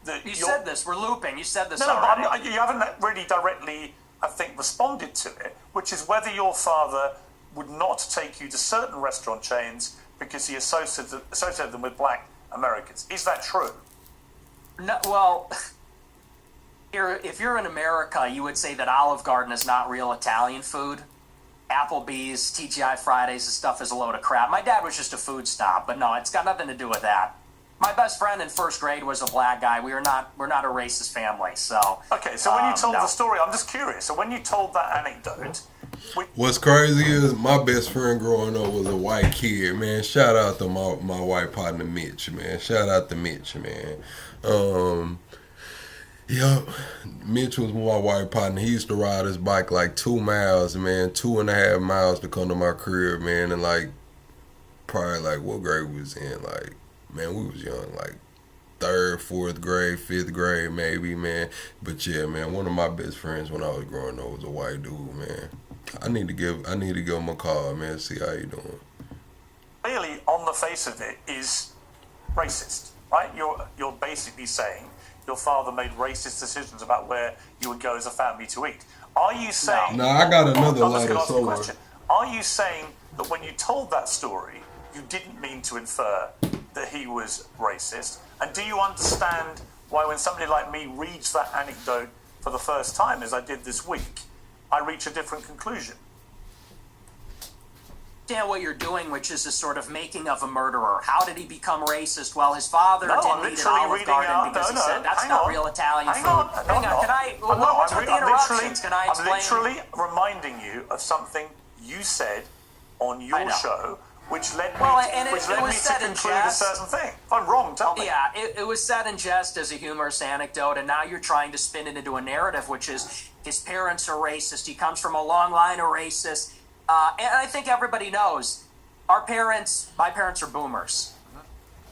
that you said this. We're looping. You said this No, already. but you haven't really directly, I think, responded to it, which is whether your father would not take you to certain restaurant chains because he associated them with black Americans. Is that true? No. Well, if you're in America, you would say that Olive Garden is not real Italian food. Applebee's, TGI Fridays, and stuff is a load of crap. My dad was just a food snob, but no, it's got nothing to do with that. My best friend in first grade was a black guy. We're not a racist family, so. Okay, so when you told the story, I'm just curious. So when you told that anecdote, what's crazy is my best friend growing up was a white kid, man. Shout out to my white partner Mitch, man. Shout out to Mitch, man. Mitch was my white partner. He used to ride his bike like 2 miles, man, 2.5 miles to come to my crib, man, and like probably like what grade we was in, like, man, we was young, like 3rd, 4th grade, 5th grade maybe, man. But yeah, man, one of my best friends when I was growing up was a white dude, man. I need to give him a call, man, see how you doing. Clearly, on the face of it, is racist, right? You're basically saying your father made racist decisions about where you would go as a family to eat. Are you saying... No, I got another I'm just letter gonna ask you a somewhere. question. Are you saying that when you told that story, you didn't mean to infer that he was racist? And do you understand why when somebody like me reads that anecdote for the first time, as I did this week, I reach a different conclusion? What you're doing, which is a sort of making of a murderer. How did he become racist? Well, his father didn't eat an Olive Garden because he said that's not real Italian food. Hang on, can I? What's with the interruptions? Can I explain? I'm literally reminding you of something you said on your show, which led me to conclude a certain thing. If I'm wrong, tell me. Yeah, it was said in jest as a humorous anecdote, and now you're trying to spin it into a narrative, which is his parents are racist. He comes from a long line of racists. And I think everybody knows my parents are boomers.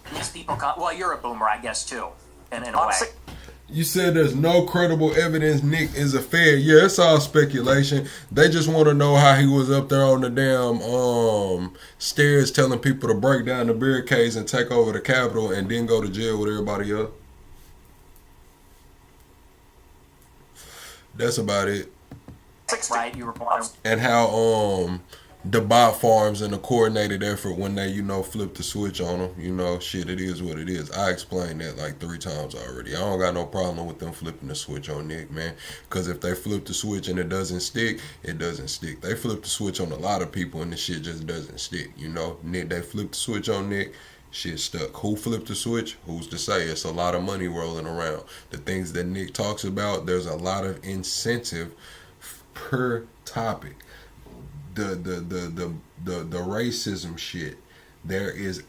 And these people well, you're a boomer, I guess, too, in a way. You said there's no credible evidence Nick is a Fed. Yeah, it's all speculation. They just want to know how he was up there on the damn stairs telling people to break down the barricades and take over the Capitol and then go to jail with everybody else. That's about it. Right, you were born. And how the bot farms and the coordinated effort when they, flip the switch on them, shit, it is what it is. I explained that like 3 times already. I don't got no problem with them flipping the switch on Nick, man. Because if they flip the switch and it doesn't stick, it doesn't stick. They flip the switch on a lot of people and the shit just doesn't stick, Nick, they flipped the switch on Nick. Shit stuck. Who flipped the switch? Who's to say? It's a lot of money rolling around. The things that Nick talks about, there's a lot of incentive per topic. The racism shit, there's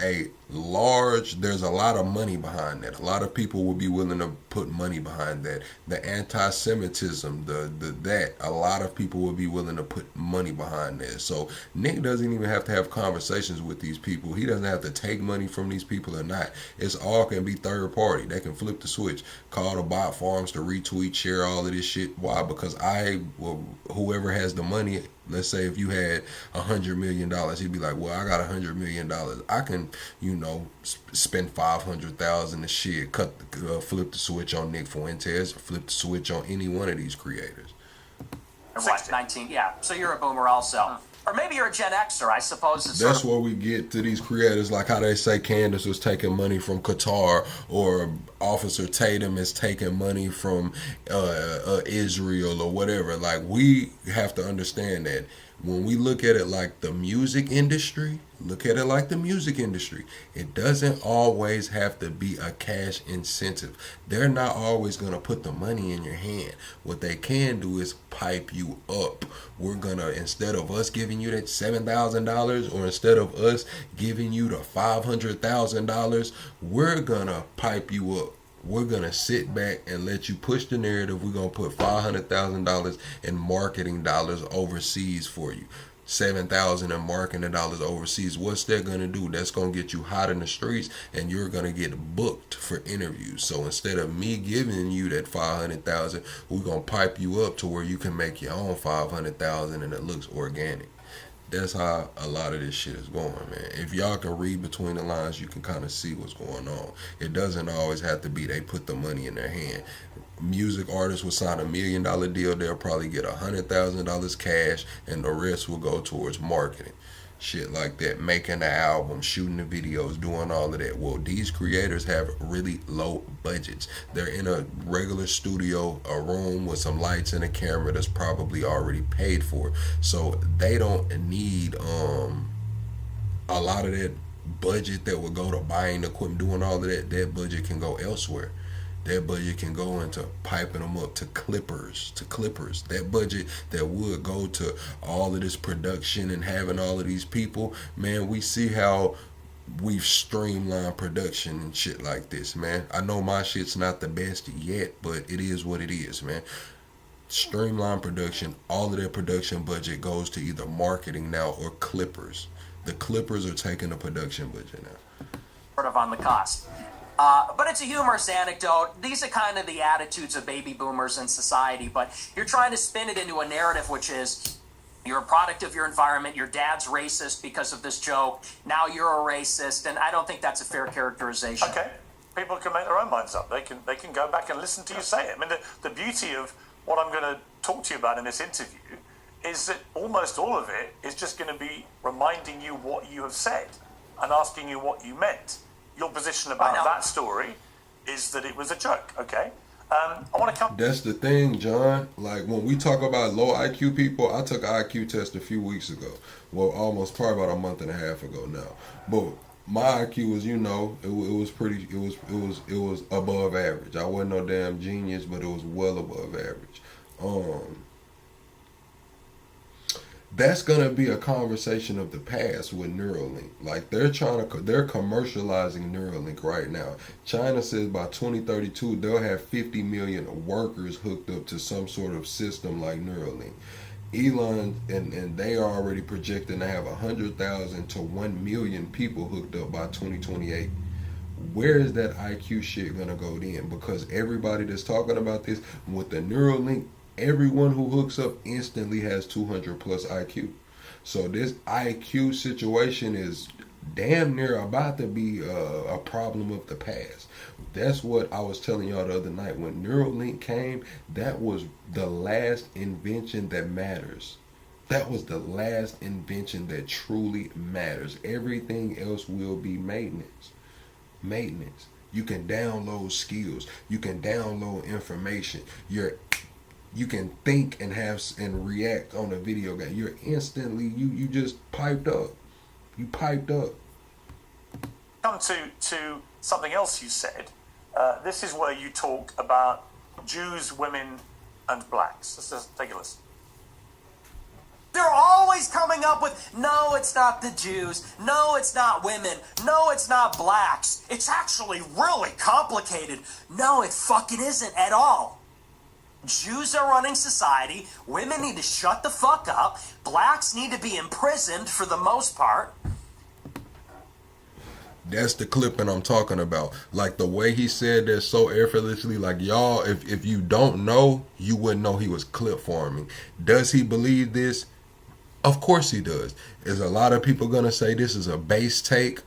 a lot of money behind that. A lot of people will be willing to put money behind that. The anti-Semitism, that a lot of people will be willing to put money behind that. So Nick doesn't even have to have conversations with these people. He doesn't have to take money from these people or not. It's all can be third party. They can flip the switch, call the bot farms to retweet, share all of this shit. Why? Because whoever has the money. Let's say if you had $100 million, he'd be like, well, I got $100 million. I can, spend $500,000 to shit, flip the switch on Nick Fuentes, flip the switch on any one of these creators. What, 19? Yeah, so you're a boomer also. Or maybe you're a Gen Xer, I suppose. That's where we get to these creators, like how they say Candace was taking money from Qatar, or Officer Tatum is taking money from Israel or whatever. Like, we have to understand that when we look at it like the music industry, it doesn't always have to be a cash incentive. They're not always going to put the money in your hand. What they can do is pipe you up. We're going to, instead of us giving you that $7,000, or instead of us giving you the $500,000, we're going to pipe you up. We're going to sit back and let you push the narrative. We're going to put $500,000 in marketing dollars overseas for you. $7,000 in marketing dollars overseas. What's that going to do? That's going to get you hot in the streets, and you're going to get booked for interviews. So instead of me giving you that $500,000, we're going to pipe you up to where you can make your own $500,000 and it looks organic. That's how a lot of this shit is going, man. If y'all can read between the lines, you can kind of see what's going on. It doesn't always have to be they put the money in their hand. Music artists will sign $1 million deal. They'll probably get $100,000 cash, and the rest will go towards marketing. Shit like that, making the album, shooting the videos, doing all of that. Well, these creators have really low budgets. They're in a regular studio, a room with some lights and a camera that's probably already paid for. So they don't need a lot of that budget that would go to buying equipment, doing all of that. That budget can go elsewhere. That budget can go into piping them up to clippers. That budget that would go to all of this production and having all of these people, man, we see how we've streamlined production and shit like this, man. I know my shit's not the best yet, but it is what it is, man. Streamline production, all of their production budget goes to either marketing now or clippers. The clippers are taking the production budget now. Sort of on the cost. But it's a humorous anecdote. These are kind of the attitudes of baby boomers in society, but you're trying to spin it into a narrative, which is you're a product of your environment. Your dad's racist because of this joke. Now you're a racist, and I don't think that's a fair characterization. Okay. people can make their own minds up. They can go back and listen to you say it. I mean, the beauty of what I'm going to talk to you about in this interview is that almost all of it is just going to be reminding you what you have said and asking you what you meant. Your position about that story is that it was a joke, okay? I want to come... That's the thing, John. Like, when we talk about low IQ people, I took an IQ test a few weeks ago. Well, probably about a month and a half ago now. But my IQ was, it was pretty, it was above average. I wasn't no damn genius, but it was well above average. That's gonna be a conversation of the past with Neuralink. Like, they're commercializing Neuralink right now. China says by 2032 they'll have 50 million workers hooked up to some sort of system like Neuralink. Elon and they are already projecting to have 100,000 to 1 million people hooked up by 2028. Where is that IQ shit gonna go then? Because everybody that's talking about this with the Neuralink, everyone who hooks up instantly has 200 plus IQ. So this IQ situation is damn near about to be a problem of the past. That's what I was telling y'all the other night. When Neuralink came, that was the last invention that matters. That was the last invention that truly matters. Everything else will be maintenance. Maintenance. You can download skills. You can download information. You can think and react on a video game. You're instantly, you just piped up. You piped up. Come to something else you said. This is where you talk about Jews, women, and blacks. Let's just take a listen. They're always coming up with, no, it's not the Jews. No, it's not women. No, it's not blacks. It's actually really complicated. No, it fucking isn't at all. Jews are running society, women need to shut the fuck up, blacks need to be imprisoned for the most part. That's the clipping I'm talking about. Like, the way he said that so effortlessly, like, y'all, if you don't know, you wouldn't know he was clip farming. Does he believe this? Of course he does. Is a lot of people gonna say this is a base take?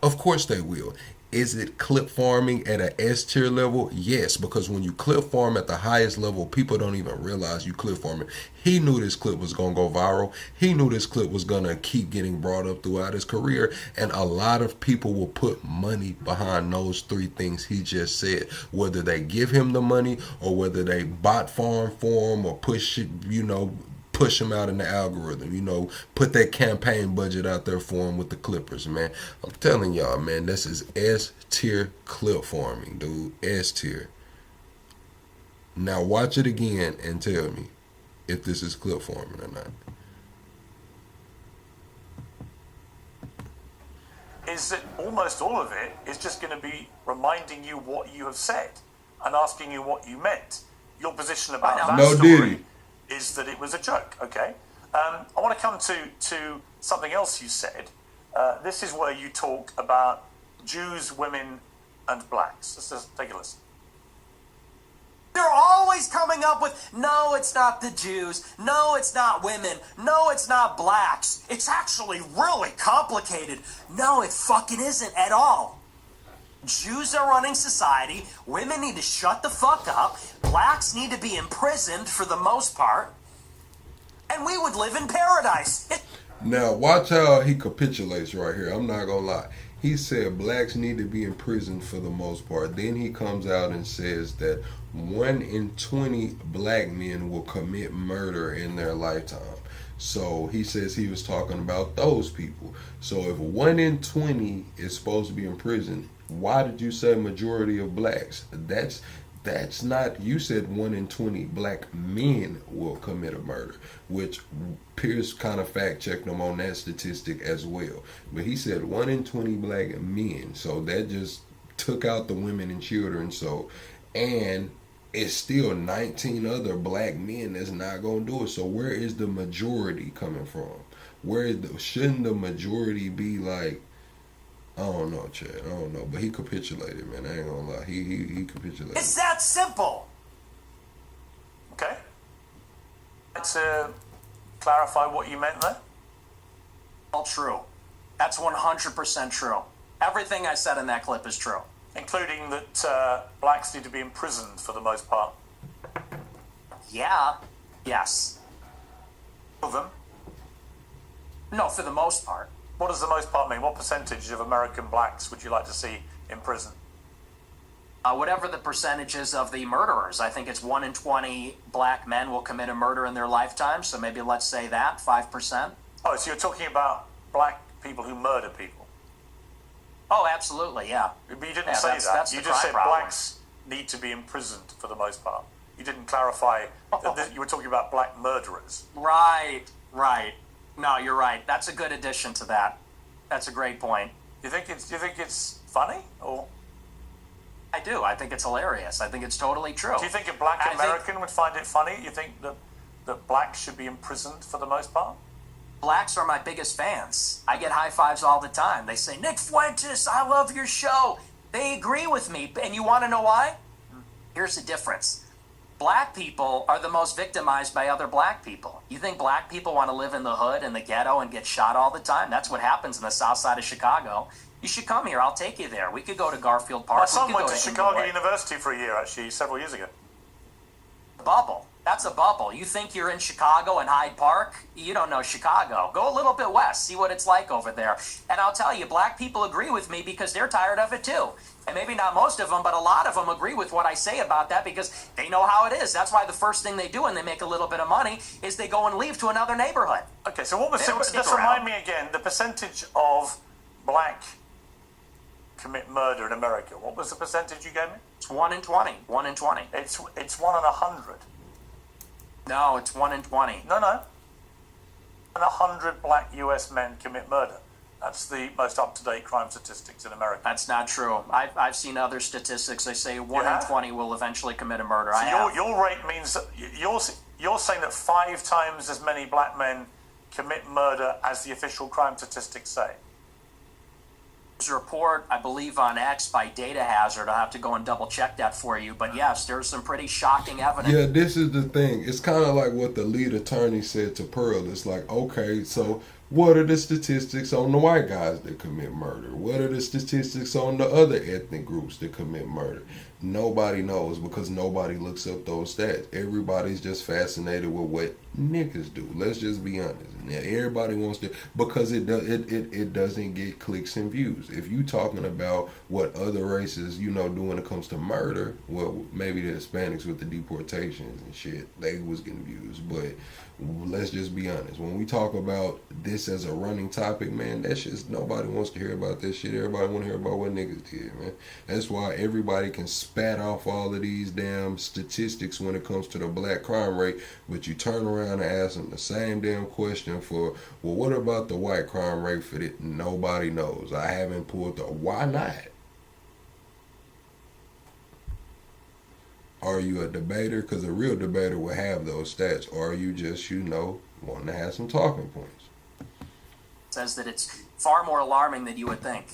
Of course they will. Is it clip farming at an S tier level? Yes, because when you clip farm at the highest level, people don't even realize you clip farming. He knew this clip was going to go viral. He knew this clip was going to keep getting brought up throughout his career. And a lot of people will put money behind those three things he just said. Whether they give him the money or whether they bot farm for him or push it, push him out in the algorithm, put that campaign budget out there for him with the Clippers, man. I'm telling y'all, man, this is S tier clip farming, dude. S tier. Now watch it again and tell me if this is clip farming or not. Is that almost all of it is just going to be reminding you what you have said and asking you what you meant. Your position about that story is that it was a joke, okay? I want to come to something else you said. This is where you talk about Jews, women, and blacks. Let's just take a listen. They're always coming up with, no, it's not the Jews. No, it's not women. No, it's not blacks. It's actually really complicated. No, it fucking isn't at all. Jews are running society, women need to shut the fuck up, blacks need to be imprisoned for the most part, and we would live in paradise. Now, watch how he capitulates right here. I'm not gonna lie. He said blacks need to be in prison for the most part. Then he comes out and says that 1 in 20 black men will commit murder in their lifetime. So he says he was talking about those people. So if 1 in 20 is supposed to be in prison, why did you say majority of blacks? That's not, you said 1 in 20 black men will commit a murder, which Pierce kind of fact checked him on that statistic as well. But he said 1 in 20 black men. So that just took out the women and children. So, and it's still 19 other black men that's not going to do it. So where is the majority coming from? Shouldn't the majority be like, I don't know, Chad. I don't know. But he capitulated, man. I ain't gonna lie. He capitulated. It's that simple. Okay. Let's clarify what you meant there. All true. That's 100% true. Everything I said in that clip is true. including that blacks need to be imprisoned for the most part. Yeah. Yes. All of them? No, for the most part. What does the most part mean? What percentage of American blacks would you like to see in prison? Whatever the percentages of the murderers. I think it's 1 in 20 black men will commit a murder in their lifetime. So maybe let's say that, 5%. Oh, so you're talking about black people who murder people? Oh, absolutely, yeah. But you didn't say that. You just said blacks need to be imprisoned for the most part. You didn't clarify that you were talking about black murderers. Right. No, you're right. That's a good addition to that. That's a great point. Do you think it's funny, or? I do. I think it's hilarious. I think it's totally true. Do you think a black American would find it funny? You think that blacks should be imprisoned for the most part? Blacks are my biggest fans. I get high fives all the time. They say, Nick Fuentes, I love your show. They agree with me. And you want to know why? Here's the difference. Black people are the most victimized by other black people. You think black people want to live in the hood and the ghetto and get shot all the time? That's what happens in the south side of Chicago. You should come here. I'll take you there. We could go to Garfield Park. My son went to Chicago University for a year, actually, several years ago. Bubble. That's a bubble. You think you're in Chicago and Hyde Park? You don't know Chicago. Go a little bit west. See what it's like over there. And I'll tell you, black people agree with me because they're tired of it too. And maybe not most of them, but a lot of them agree with what I say about that because they know how it is. That's why the first thing they do when they make a little bit of money is they go and leave to another neighborhood. Okay, so what was just remind me again, the percentage of black commit murder in America. What was the percentage you gave me? It's 1 in 20. 1 in 20. It's 1 in 100. No, it's 1 in 20. No. 100 black US men commit murder. That's the most up-to-date crime statistics in America. That's not true. I've seen other statistics. They say 1 in 20 will eventually commit a murder. So your rate means that you're saying that 5 times as many black men commit murder as the official crime statistics say. There's a report, I believe, on X by Data Hazard. I'll have to go and double check that for you. But yes, there's some pretty shocking evidence. Yeah, this is the thing. It's kind of like what the lead attorney said to Pearl. It's like, okay, so what are the statistics on the white guys that commit murder? What are the statistics on the other ethnic groups that commit murder? Nobody knows because nobody looks up those stats. Everybody's just fascinated with what niggas do. Let's just be honest. And everybody wants to, because it doesn't get clicks and views. If you talking about what other races, do when it comes to murder, well, maybe the Hispanics with the deportations and shit, they was getting views. But let's just be honest. When we talk about this as a running topic, man, that shit's, nobody wants to hear about this shit. Everybody want to hear about what niggas did, man. That's why everybody can spat off all of these damn statistics when it comes to the black crime rate, but you turn around and ask them the same damn question for, well, what about the white crime rate for it? Nobody knows. I haven't pulled the, why not? Are you a debater? Because a real debater will have those stats. Or are you just, wanting to have some talking points? Says that it's far more alarming than you would think.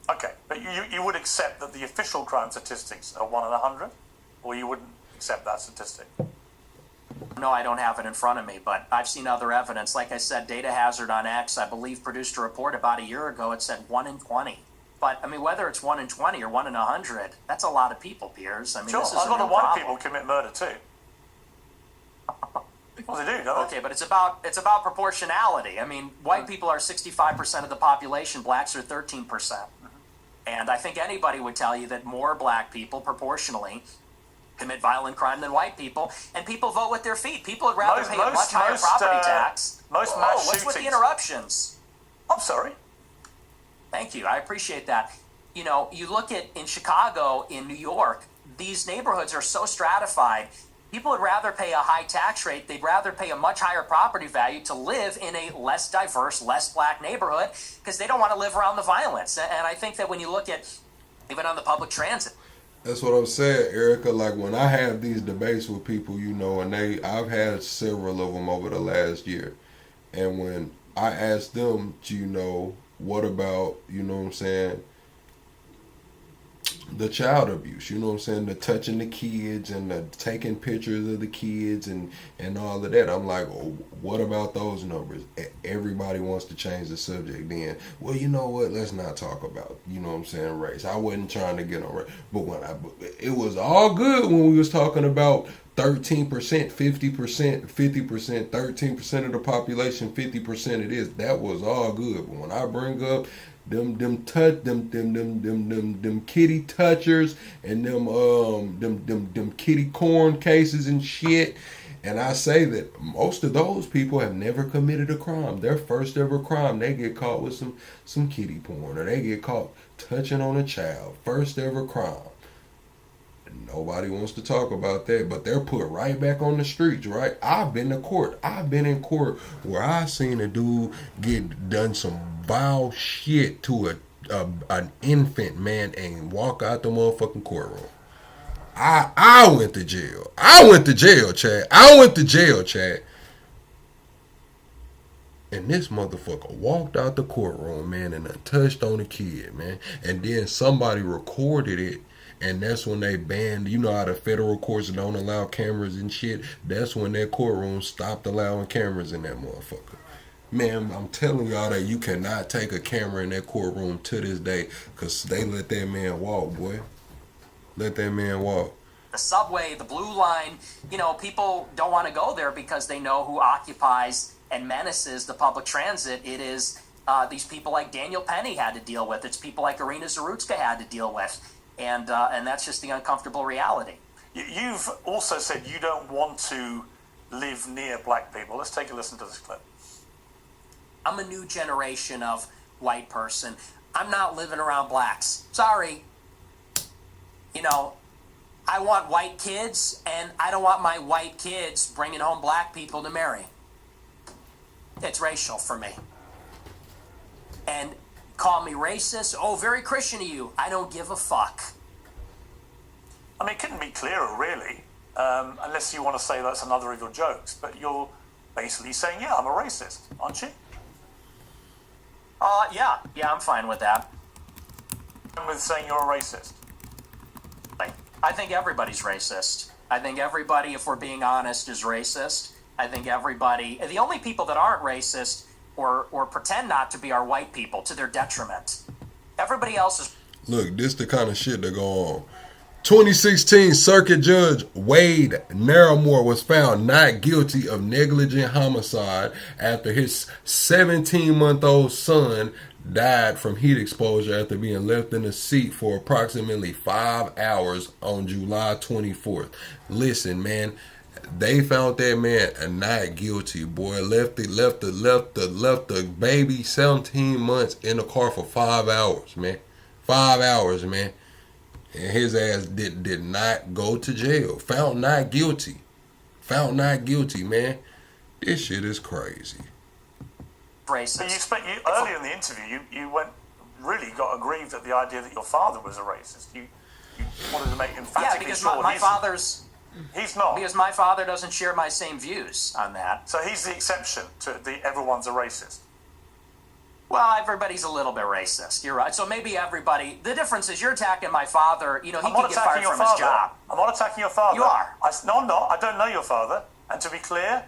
Okay, but you would accept that the official crime statistics are 1 in 100? Or you wouldn't accept that statistic? No, I don't have it in front of me, but I've seen other evidence. Like I said, Data Hazard on X, I believe, produced a report about a year ago. It said 1 in 20. But, whether it's 1 in 20 or 1 in 100, that's a lot of people, Piers. Sure, this is a lot of white people commit murder too. Well, they do, don't they? Okay, but it's about proportionality. White people are 65% of the population. Blacks are 13%. And I think anybody would tell you that more black people, proportionally, commit violent crime than white people. And people vote with their feet. People would rather pay a much higher property tax. Most mass what's with the interruptions? I'm sorry. Thank you. I appreciate that. You look at in Chicago, in New York, these neighborhoods are so stratified. People would rather pay a high tax rate. They'd rather pay a much higher property value to live in a less diverse, less black neighborhood because they don't want to live around the violence. And I think that when you look at even on the public transit. That's what I'm saying, Erica. Like when I have these debates with people, and I've had several of them over the last year. And when I ask them, what about, what I'm saying, the child abuse, you know what I'm saying? The touching the kids and the taking pictures of the kids and all of that. I'm like, oh, what about those numbers? Everybody wants to change the subject then. Well, you know what? Let's not talk about, you know what I'm saying, race. I wasn't trying to get on race. But it was all good when we was talking about 13%, 50%, 50%, 13% of the population, 50% it is. That was all good. But when I bring up them kitty touchers and them kitty corn cases and shit, and I say that most of those people have never committed a crime. Their first ever crime, they get caught with some kitty porn, or they get caught touching on a child. First ever crime. Nobody wants to talk about that, but they're put right back on the streets, right? I've been to court. I've been in court where I seen a dude get done some vile shit to an infant, man, and walk out the motherfucking courtroom. I went to jail. I went to jail, Chad. And this motherfucker walked out the courtroom, man, and touched on a kid, man. And then somebody recorded it. And that's when they banned, you know how the federal courts don't allow cameras and shit. That's when that courtroom stopped allowing cameras in that motherfucker. Man, I'm telling y'all that you cannot take a camera in that courtroom to this day, because they let that man walk, boy. Let that man walk. The subway, the blue line, you know, people don't want to go there because they know who occupies and menaces the public transit. It is these people like Daniel Penny had to deal with. It's people like Irina Zarutska had to deal with. And that's just the uncomfortable reality. You've also said you don't want to live near black people. Let's take a listen to this clip. I'm a new generation of white person. I'm not living around blacks. Sorry. You know, I want white kids, and I don't want my white kids bringing home black people to marry. It's racial for me. And call me racist. Oh, very Christian of you. I don't give a fuck. I mean, it couldn't be clearer, really, unless you want to say that's another of your jokes. But you're basically saying, yeah, I'm a racist, aren't you? Yeah, I'm fine with that. And with saying you're a racist? I think everybody's racist. I think everybody, if we're being honest, is racist. I think everybody... The only people that aren't racist or pretend not to be are white people to their detriment. Everybody else is... Look, this the kind of shit that go on. 2016 Circuit Judge Wade Narramore was found not guilty of negligent homicide after his 17-month-old son died from heat exposure after being left in the seat for approximately 5 hours on July 24th. Listen, man, they found that man not guilty, boy. Left the baby 17 months in the car for 5 hours, man. 5 hours, man. And his ass did not go to jail. Found not guilty. Found not guilty, man. This shit is crazy. Racist. But earlier in the interview, you got aggrieved at the idea that your father was a racist. You wanted to make emphatically because sure my father's... He's not. Because my father doesn't share my same views on that. So he's the exception to everyone's a racist. Well, everybody's a little bit racist. You're right. So maybe everybody... The difference is you're attacking my father. You know, he could get fired from his job. I'm not attacking your father. You are. No, I'm not. I don't know your father. And to be clear,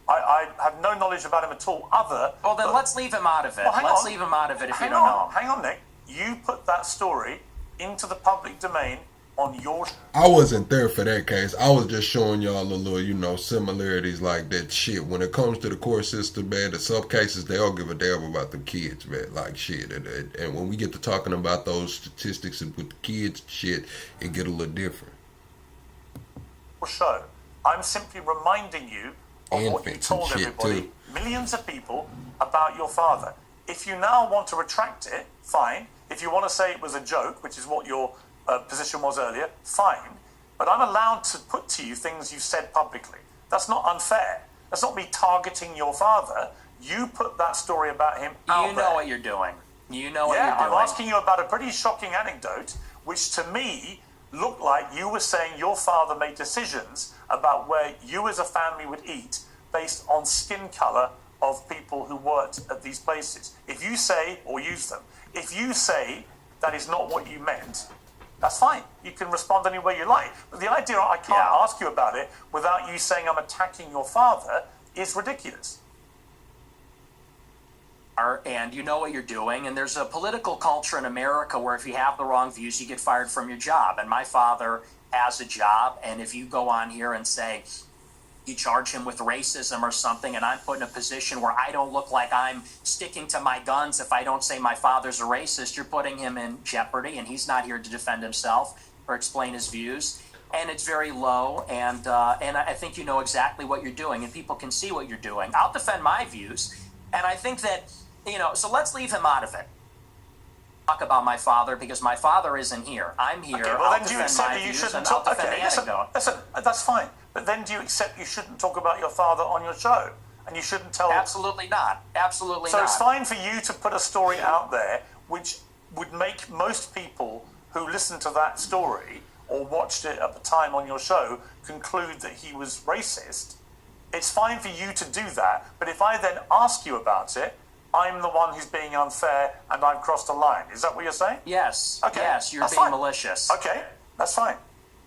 I have no knowledge about him at all Well, then let's leave him out of it. Well, leave him out of it if you don't know him. Hang on, Nick. You put that story into the public domain on your... I wasn't there for that case. I was just showing y'all a little, similarities like that shit. When it comes to the court system, man, the some cases, they all give a damn about the kids, man, like shit. And when we get to talking about those statistics and with the kids shit, it get a little different. Show. I'm simply reminding you of what you told everybody, millions of people, about your father. If you now want to retract it, fine. If you want to say it was a joke, which is what your position was earlier, fine. But I'm allowed to put to you things you've said publicly. That's not unfair. That's not me targeting your father. You put that story about him out there. You know what you're doing. You know what you're doing. I'm asking you about a pretty shocking anecdote, which to me looked like you were saying your father made decisions about where you as a family would eat based on skin color of people who worked at these places. If you say, or use them, if you say that is not what you meant, That's fine. You can respond any way you like. But the idea I can't ask you about it without you saying I'm attacking your father is ridiculous. And you know what you're doing, and there's a political culture in America where if you have the wrong views, you get fired from your job. And my father has a job, and if you go on here and say you charge him with racism or something, and I'm put in a position where I don't look like I'm sticking to my guns if I don't say my father's a racist, you're putting him in jeopardy, and he's not here to defend himself or explain his views. And it's very low, and I think you know exactly what you're doing, and people can see what you're doing. I'll defend my views, and I think that, so let's leave him out of it. Talk about my father, because my father isn't here. I'm here. Okay, well, then do you accept that you shouldn't talk? Okay, listen, that's fine. But then do you accept you shouldn't talk about your father on your show? And you shouldn't tell... Absolutely not. Absolutely not. So it's fine for you to put a story out there which would make most people who listen to that story or watched it at the time on your show conclude that he was racist. It's fine for you to do that. But if I then ask you about it, I'm the one who's being unfair and I've crossed a line. Is that what you're saying? Yes. Okay. Yes, you're That's being fine. malicious. Okay, that's fine.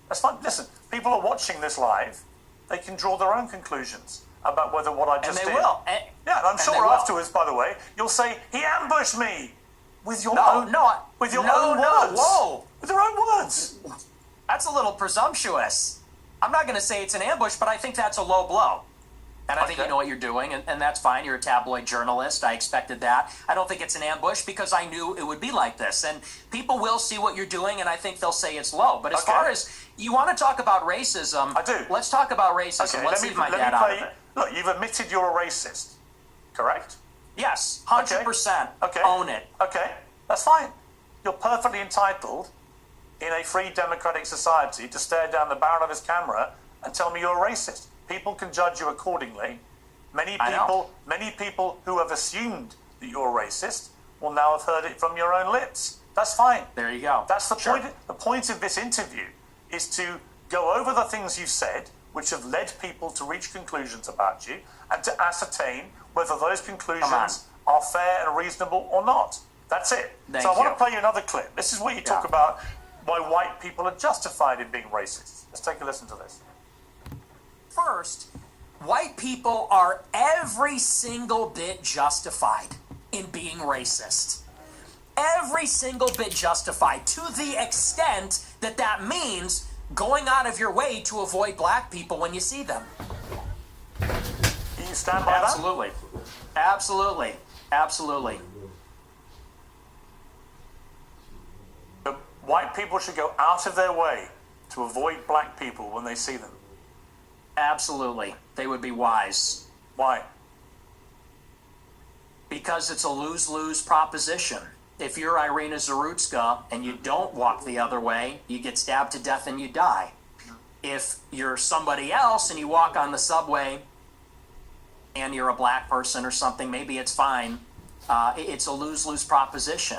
That's fine. Listen, people are watching this live. They can draw their own conclusions about whether what I just did. And they will. Yeah, and I'm sure afterwards, by the way, you'll say, he ambushed me with your own words. With your own words. That's a little presumptuous. I'm not going to say it's an ambush, but I think that's a low blow. And I think you know what you're doing, and that's fine. You're a tabloid journalist. I expected that. I don't think it's an ambush because I knew it would be like this. And people will see what you're doing, and I think they'll say it's low. But as far as you want to talk about racism, I do. Let's talk about racism. Let's leave my dad out of it. Look, you've admitted you're a racist, correct? Yes, 100%. Okay. Own it. Okay, that's fine. You're perfectly entitled in a free democratic society to stare down the barrel of his camera and tell me you're a racist. People can judge you accordingly. Many people who have assumed that you're a racist will now have heard it from your own lips. That's fine. There you go. That's the point. The point of this interview is to go over the things you've said, which have led people to reach conclusions about you, and to ascertain whether those conclusions are fair and reasonable or not. That's it. So I want to play you another clip. This is where you talk about why white people are justified in being racist. Let's take a listen to this. First, white people are every single bit justified in being racist. Every single bit justified, to the extent that that means going out of your way to avoid black people when you see them. You stand by that? Absolutely. Absolutely. Absolutely. White people should go out of their way to avoid black people when they see them. Absolutely. They would be wise. Why? Because it's a lose-lose proposition. If you're Irina Zarutska and you don't walk the other way, you get stabbed to death and you die. If you're somebody else and you walk on the subway and you're a black person or something, maybe it's fine. It's a lose-lose proposition.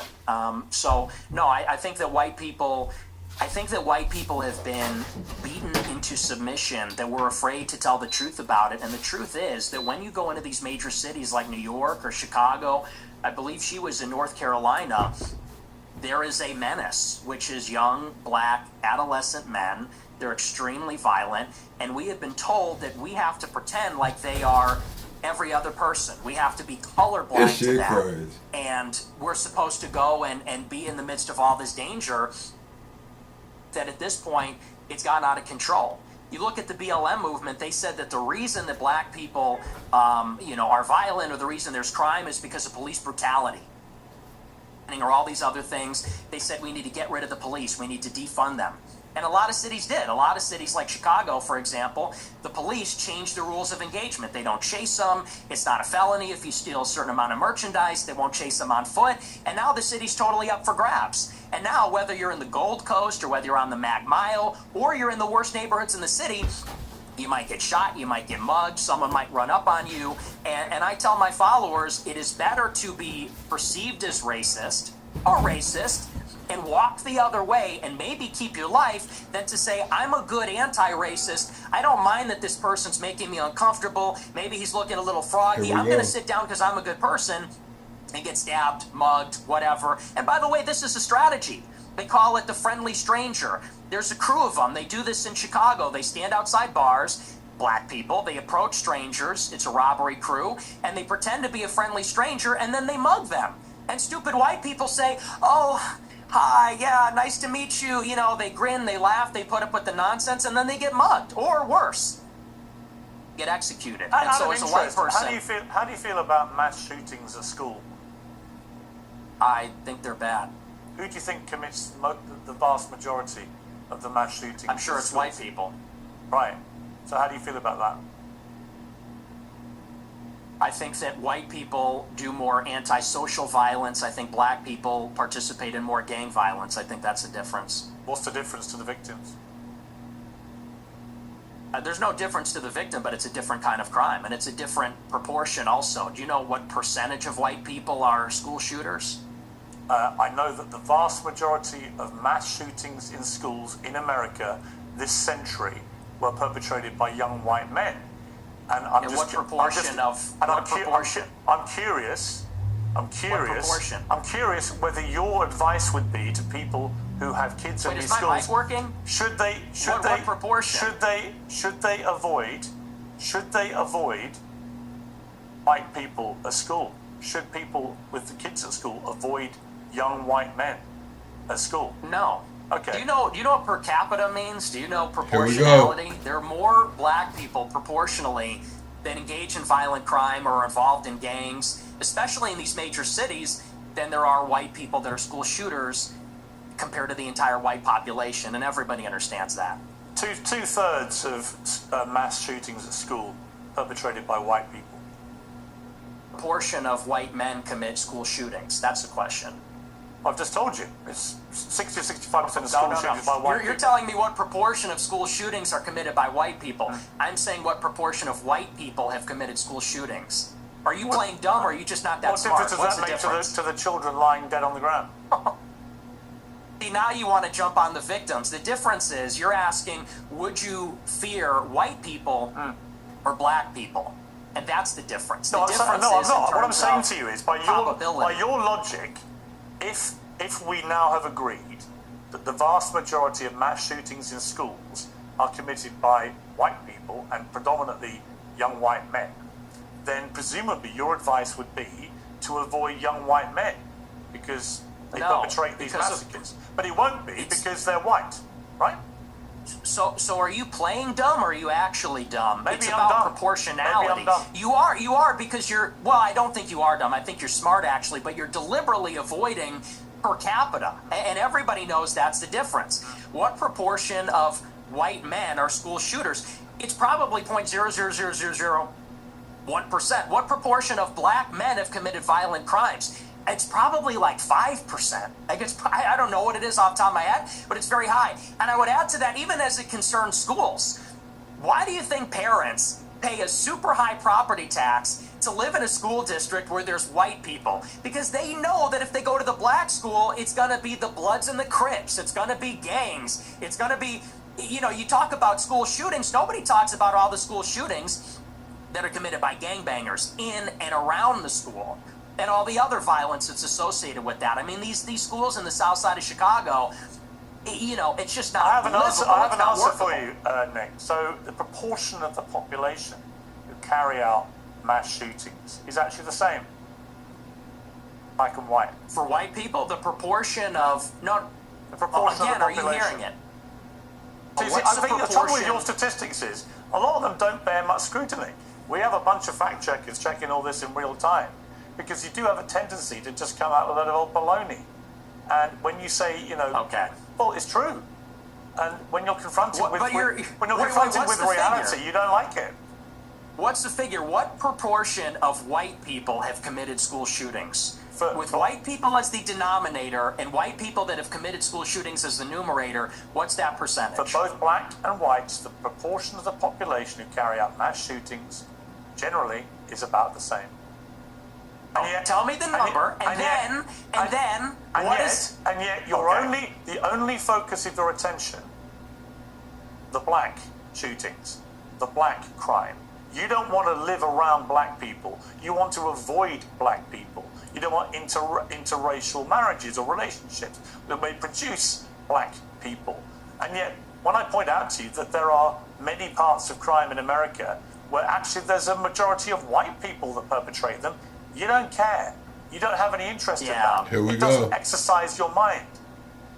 So, no, I think that white people have been beaten into submission, that we're afraid to tell the truth about it. And the truth is that when you go into these major cities like New York or Chicago, I believe she was in North Carolina, there is a menace, which is young, black, adolescent men. They're extremely violent. And we have been told that we have to pretend like they are every other person. We have to be colorblind to them. Crazy. And we're supposed to go and be in the midst of all this danger that at this point, it's gotten out of control. You look at the BLM movement, they said that the reason that black people, are violent, or the reason there's crime, is because of police brutality. Or all these other things. They said we need to get rid of the police. We need to defund them. And a lot of cities did. A lot of cities like Chicago, for example, the police changed the rules of engagement. They don't chase them. It's not a felony if you steal a certain amount of merchandise. They won't chase them on foot. And now the city's totally up for grabs. And now, whether you're in the Gold Coast or whether you're on the Mag Mile or you're in the worst neighborhoods in the city, you might get shot, you might get mugged, someone might run up on you. And I tell my followers, it is better to be perceived as racist or racist and walk the other way and maybe keep your life than to say, I'm a good anti-racist. I don't mind that this person's making me uncomfortable. Maybe he's looking a little froggy. I'm going to sit down because I'm a good person and get stabbed, mugged, whatever. And by the way, this is a strategy. They call it the friendly stranger. There's a crew of them. They do this in Chicago. They stand outside bars, black people. They approach strangers. It's a robbery crew. And they pretend to be a friendly stranger, and then they mug them. And stupid white people say, oh, hi, yeah, nice to meet you. You know, they grin, they laugh, they put up with the nonsense, and then they get mugged. Or worse, get executed. And so as a white person, how do you feel about mass shootings at school? I think they're bad. Who do you think commits the vast majority of the mass shootings? I'm sure it's white people. Right. So how do you feel about that? I think that white people do more antisocial violence. I think black people participate in more gang violence. I think that's the difference. What's the difference to the victims? There's no difference to the victim, but it's a different kind of crime, and it's a different proportion also. Do you know what percentage of white people are school shooters? I know that the vast majority of mass shootings in schools in America this century were perpetrated by young white men. And I'm what proportion of? I'm curious. What proportion? I'm curious whether your advice would be to people who have kids in these schools. Is my mic working? What proportion? Should they avoid white people at school? Should people with the kids at school avoid young white men at school? No. Okay. Do you know what per capita means? Do you know proportionality? There are more black people proportionally that engage in violent crime or are involved in gangs, especially in these major cities, than there are white people that are school shooters compared to the entire white population, and everybody understands that. Two-thirds of mass shootings at school perpetrated by white people. Proportion of white men commit school shootings. That's the question. I've just told you. It's 60 or 65% of school shootings by white people. You're telling me what proportion of school shootings are committed by white people. I'm saying what proportion of white people have committed school shootings. Are you playing dumb, or are you just not that smart? What difference does that make to the children lying dead on the ground? See, now you want to jump on the victims. The difference is you're asking, would you fear white people or black people? And that's the difference. No, I'm not. What I'm saying to you is, by your logic, if we now have agreed that the vast majority of mass shootings in schools are committed by white people and predominantly young white men, then presumably your advice would be to avoid young white men because they perpetrate these massacres. But it won't be because they're white, right? So are you playing dumb, or are you actually dumb? Maybe it's I'm about dumb. proportionality. Maybe I'm dumb. You are because you're, well, I don't think you are dumb. I think you're smart actually, but you're deliberately avoiding per capita. And everybody knows that's the difference. What proportion of white men are school shooters? It's probably 0.00001%. What proportion of black men have committed violent crimes? It's probably like 5%. I don't know what it is off the top of my head, but it's very high. And I would add to that, even as it concerns schools, why do you think parents pay a super high property tax to live in a school district where there's white people? Because they know that if they go to the black school, it's going to be the Bloods and the Crips. It's going to be gangs. It's going to be, you know, you talk about school shootings. Nobody talks about all the school shootings that are committed by gangbangers in and around the school, and all the other violence that's associated with that. I mean, these schools in the south side of Chicago, you know, it's just not. I have an answer for you, Nick. So the proportion of the population who carry out mass shootings is actually the same, black and white. For white people, the proportion of the proportion again, of the population. are you hearing it? I think the trouble with your statistics is a lot of them don't bear much scrutiny. We have a bunch of fact checkers checking all this in real time, because you do have a tendency to just come out with a lot of old baloney. And when you say, you know, well, it's true. And when you're confronted with reality, you don't like it. What's the figure? What proportion of white people have committed school shootings? With white people as the denominator and white people that have committed school shootings as the numerator, what's that percentage? For both black and whites, the proportion of the population who carry out mass shootings generally is about the same. Tell me the number, and then the only focus of your attention, the black shootings, the black crime, You don't want to live around black people. You want to avoid black people. You don't want interracial marriages or relationships that may produce black people. And yet, when I point out to you that there are many parts of crime in America where actually there's a majority of white people that perpetrate them, you don't care. You don't have any interest in that. Here we it doesn't go. exercise your mind.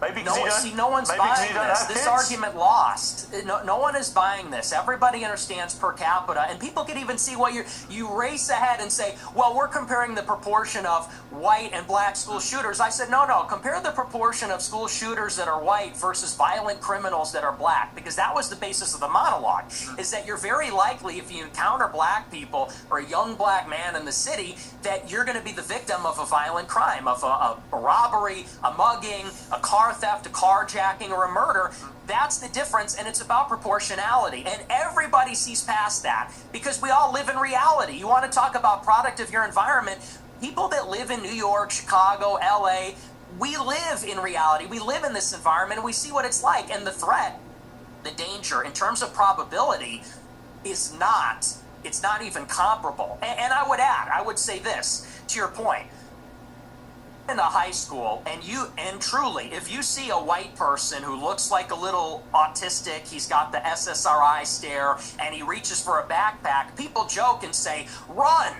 Maybe because no one's buying this. This kids. argument lost. No one is buying this. Everybody understands per capita, and people can even see what you race ahead and say, well, we're comparing the proportion of white and black school shooters. I said, no, compare the proportion of school shooters that are white versus violent criminals that are black, because that was the basis of the monologue, is that you're very likely, if you encounter black people or a young black man in the city, that you're going to be the victim of a violent crime, of a robbery, a mugging, a car theft, a carjacking, or a murder. That's the difference, and it's about proportionality. And everybody sees past that because we all live in reality. You want to talk about product of your environment? People that live in New York, Chicago, LA, we live in reality. We live in this environment, and we see what it's like. And the threat, the danger, in terms of probability, it's not even comparable. And I would say this, to your point, in a high school, and truly, if you see a white person who looks like a little autistic, he's got the SSRI stare, and he reaches for a backpack, people joke and say, run.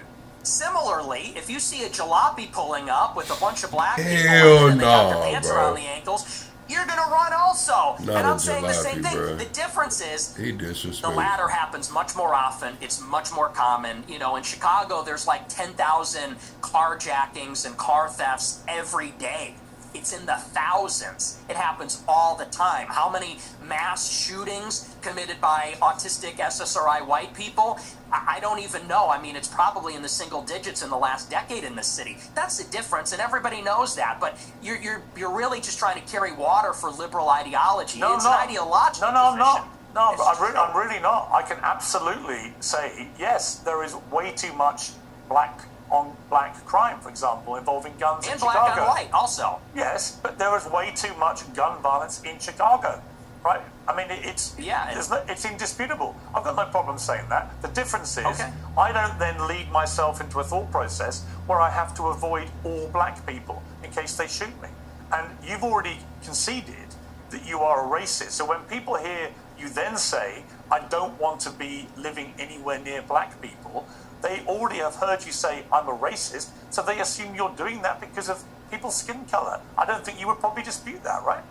Similarly, if you see a jalopy pulling up with a bunch of black people and they got their pants around the ankles, you're going to run also. And I'm saying the same thing. Bro. The difference is the latter happens much more often. It's much more common. You know, in Chicago, there's like 10,000 carjackings and car thefts every day. It's in the thousands. It happens all the time. How many mass shootings committed by autistic SSRI white people? I don't even know. I mean, it's probably in the single digits in the last decade in this city. That's the difference, and everybody knows that. But you're really just trying to carry water for liberal ideology. It's an ideological position. No, I'm really not. I can absolutely say, yes, there is way too much black on black crime, for example, involving guns in Chicago. And black on white, also. Yes, but there is way too much gun violence in Chicago, right? I mean, it's indisputable. I've got no problem saying that. The difference is I don't then lead myself into a thought process where I have to avoid all black people in case they shoot me. And you've already conceded that you are a racist. So when people hear you then say, I don't want to be living anywhere near black people, they already have heard you say, I'm a racist, so they assume you're doing that because of people's skin color. I don't think you would probably dispute that, right?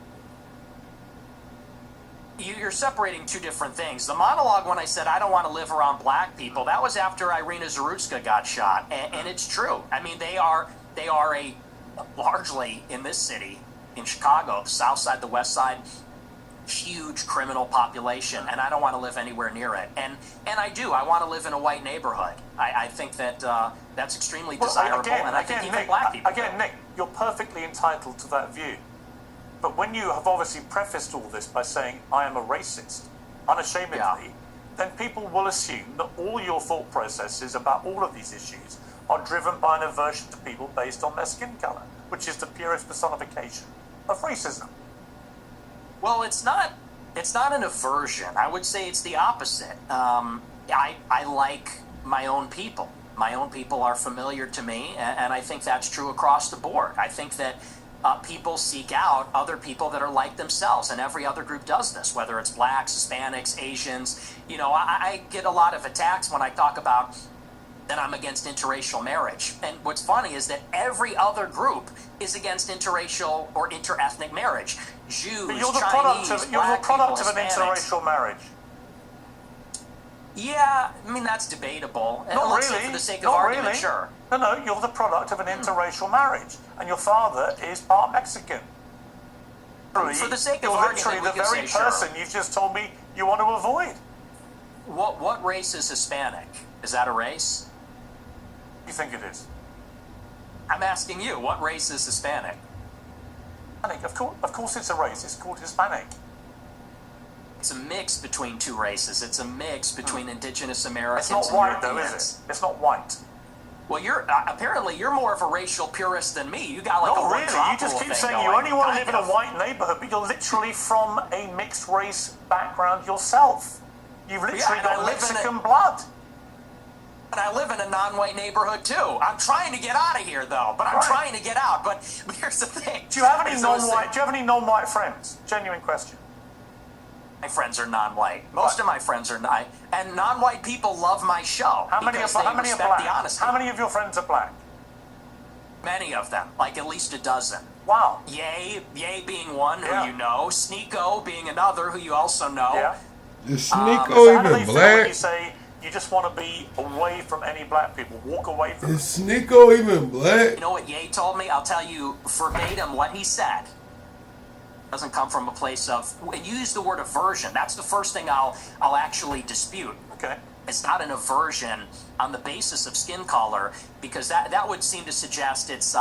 You're separating two different things. The monologue when I said I don't want to live around black people, that was after Irina Zarutska got shot. And it's true. I mean, they are largely in this city, in Chicago, the south side, the west side, huge criminal population, and I don't want to live anywhere near it. And I do. I want to live in a white neighborhood. I think that that's extremely desirable, and I think even black people. Again, Nick, you're perfectly entitled to that view. But when you have obviously prefaced all this by saying, I am a racist, unashamedly, then people will assume that all your thought processes about all of these issues are driven by an aversion to people based on their skin color, which is the purest personification of racism. Well, it's not an aversion. I would say it's the opposite. I like my own people. My own people are familiar to me, and I think that's true across the board. I think that people seek out other people that are like themselves, and every other group does this, whether it's blacks, Hispanics, Asians. You know, I get a lot of attacks when I talk about that I'm against interracial marriage. And what's funny is that every other group is against interracial or interethnic marriage. Jews, but you're the Chinese, you're the product of an Hispanics. interracial marriage. Yeah, I mean, that's debatable. Not Let's say really. for the sake of Not argument, really. sure. No, you're the product of an interracial marriage, and your father is part Mexican. For the sake of you're argument, literally the we can very say person sure. you've just told me you want to avoid. What race is Hispanic? Is that a race? You think it is? I'm asking you, what race is Hispanic? Hispanic, of course it's a race. It's called Hispanic. It's a mix between two races. It's a mix between indigenous Americans It's not and white, though, Europeans. is it? It's not white. Well, you're apparently you're more of a racial purist than me. You got like Not a really. You just keep saying you only want to live in a white neighborhood, but you're literally from a mixed race background yourself. You've literally got Mexican blood. And I live in a non-white neighborhood too. I'm trying to get out of here though, but I'm trying to get out. But here's the thing. Do you have any non-white friends? Genuine question. My friends are non-white. Most of my friends are not. And non-white people love my show. How many are black? The honesty. How many of your friends are black? Many of them, like at least a dozen. Wow. Ye being one who you know, Sneeko being another who you also know. Yeah. Is Sneeko So how do they even feel black? when you say you just want to be away from any black people, walk away from Is Sneeko even black? You know what Ye told me? I'll tell you verbatim what he said. Doesn't come from a place of, you use the word aversion. That's the first thing I'll actually dispute. Okay. It's not an aversion on the basis of skin color, because that would seem to suggest it's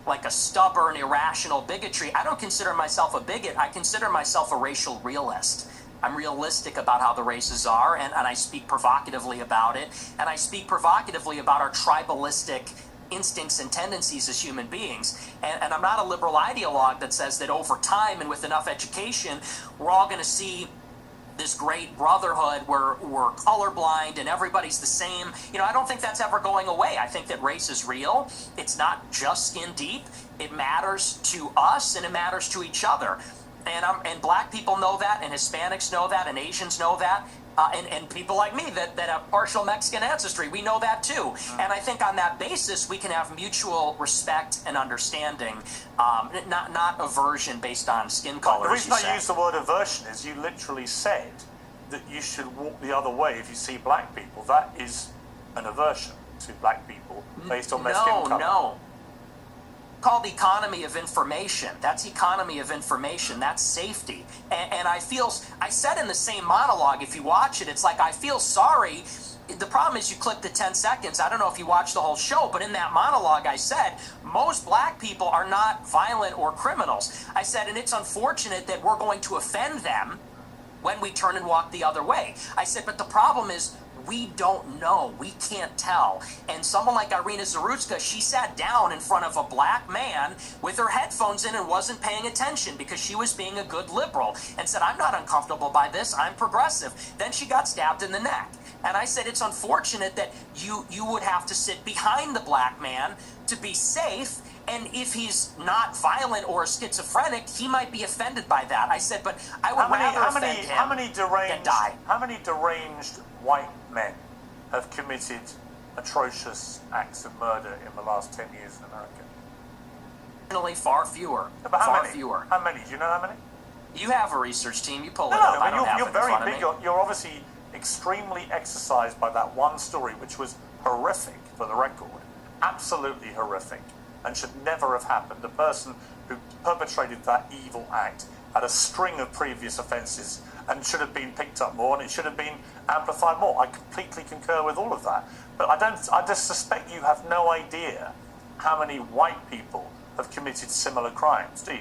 like a stubborn, irrational bigotry. I don't consider myself a bigot. I consider myself a racial realist. I'm realistic about how the races are, and I speak provocatively about it. And I speak provocatively about our tribalistic instincts and tendencies as human beings. And I'm not a liberal ideologue that says that over time and with enough education, we're all going to see this great brotherhood where we're colorblind and everybody's the same. You know, I don't think that's ever going away. I think that race is real. It's not just skin deep. It matters to us and it matters to each other. And black people know that, and Hispanics know that, and Asians know that, and people like me that have partial Mexican ancestry, we know that too. And I think on that basis, we can have mutual respect and understanding, not aversion based on skin color. The reason I use the word aversion is you literally said that you should walk the other way if you see black people. That is an aversion to black people based on their skin color. No. Called economy of information. That's economy of information. That's safety. And I said in the same monologue, if you watch it, it's like I feel sorry. The problem is you click the 10 seconds. I don't know if you watched the whole show, but in that monologue I said, most black people are not violent or criminals. I said, and it's unfortunate that we're going to offend them when we turn and walk the other way. I said, but the problem is we don't know. We can't tell. And someone like Irina Zarutska, she sat down in front of a black man with her headphones in and wasn't paying attention because she was being a good liberal and said, I'm not uncomfortable by this. I'm progressive. Then she got stabbed in the neck. And I said, it's unfortunate that you would have to sit behind the black man to be safe. And if he's not violent or schizophrenic, he might be offended by that. I said, but I would rather offend him than die. How many deranged white men have committed atrocious acts of murder in the last 10 years in America? Far fewer. But far fewer. How many? Do you know how many? You have a research team. You pull it No, up. I but don't have you're it in very front of big. me. You're obviously extremely exercised by that one story, which was horrific for the record. Absolutely horrific. And should never have happened. The person who perpetrated that evil act had a string of previous offences and should have been picked up more, and it should have been amplified more. I completely concur with all of that. But I just suspect you have no idea how many white people have committed similar crimes, do you?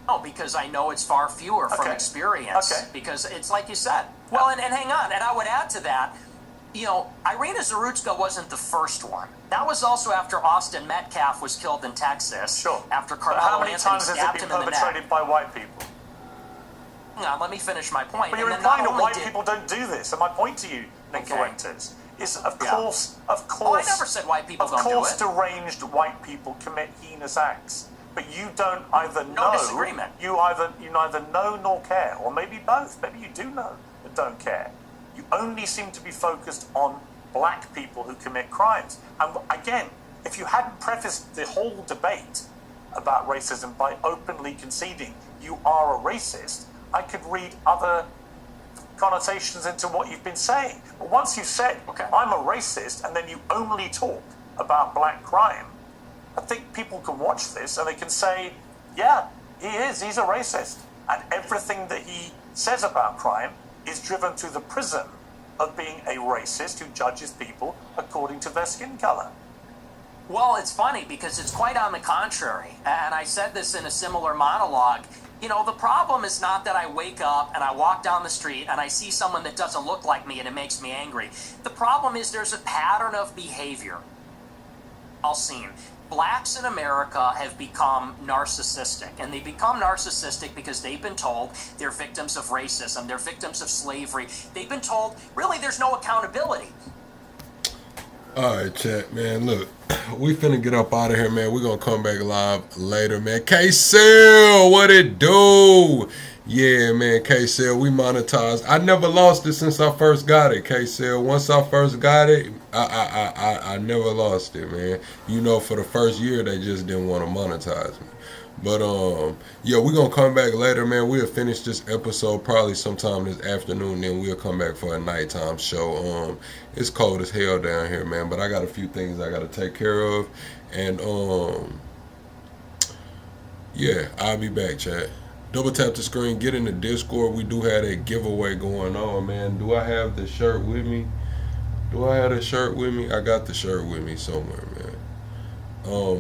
No, because I know it's far fewer from experience. Okay. Because it's like you said. Well, and hang on, and I would add to that, you know, Irina Zarutska wasn't the first one. That was also after Austin Metcalf was killed in Texas. Sure. After But Carmelo how many Anthony times has it stabbed been him in the neck. perpetrated by white people? Hang on, let me finish my point. But you're And then not implying that only white did- people don't do this. And my point to you, Nick Fuentes, is of course, Oh, I never said white people don't do Of course, it. deranged white people commit heinous acts. But you don't either know. No disagreement. You neither know nor care, or maybe both. Maybe you do know but don't care. You only seem to be focused on black people who commit crimes. And again, if you hadn't prefaced the whole debate about racism by openly conceding you are a racist, I could read other connotations into what you've been saying. But once you've said, I'm a racist, and then you only talk about black crime, I think people can watch this and they can say, yeah, he's a racist. And everything that he says about crime is driven through the prism of being a racist who judges people according to their skin color. Well, it's funny because it's quite on the contrary. And I said this in a similar monologue. You know, the problem is not that I wake up and I walk down the street and I see someone that doesn't look like me and it makes me angry. The problem is there's a pattern of behavior. All seen. Blacks in America have become narcissistic, and they become narcissistic because they've been told they're victims of racism, they're victims of slavery. They've been told, really, there's no accountability. All right, chat, man. Look, we finna get up out of here, man. We gonna come back live later, man. K-Cell, what it do? Yeah, man, K-Cell, we monetized. I never lost it since I first got it, K-Cell. Once I first got it, I never lost it, man. You know, for the first year, they just didn't want to monetize me. But yeah, we're gonna come back later, man. We'll finish this episode probably sometime this afternoon, then we'll come back for a nighttime show. It's cold as hell down here, man, but I got a few things I gotta take care of. And yeah, I'll be back, chat. Double tap the screen, get in the Discord. We do have a giveaway going on, man. Do I have the shirt with me? Do I have the shirt with me? I got the shirt with me somewhere, man.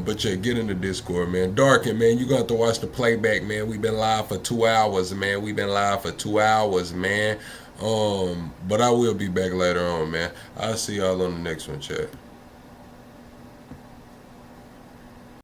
But yeah, get in the Discord, man. Darken, man, you got to watch the playback, man. We've been live for 2 hours, man. We've been live for 2 hours, man. But I will be back later on, man. I'll see y'all on the next one, chat.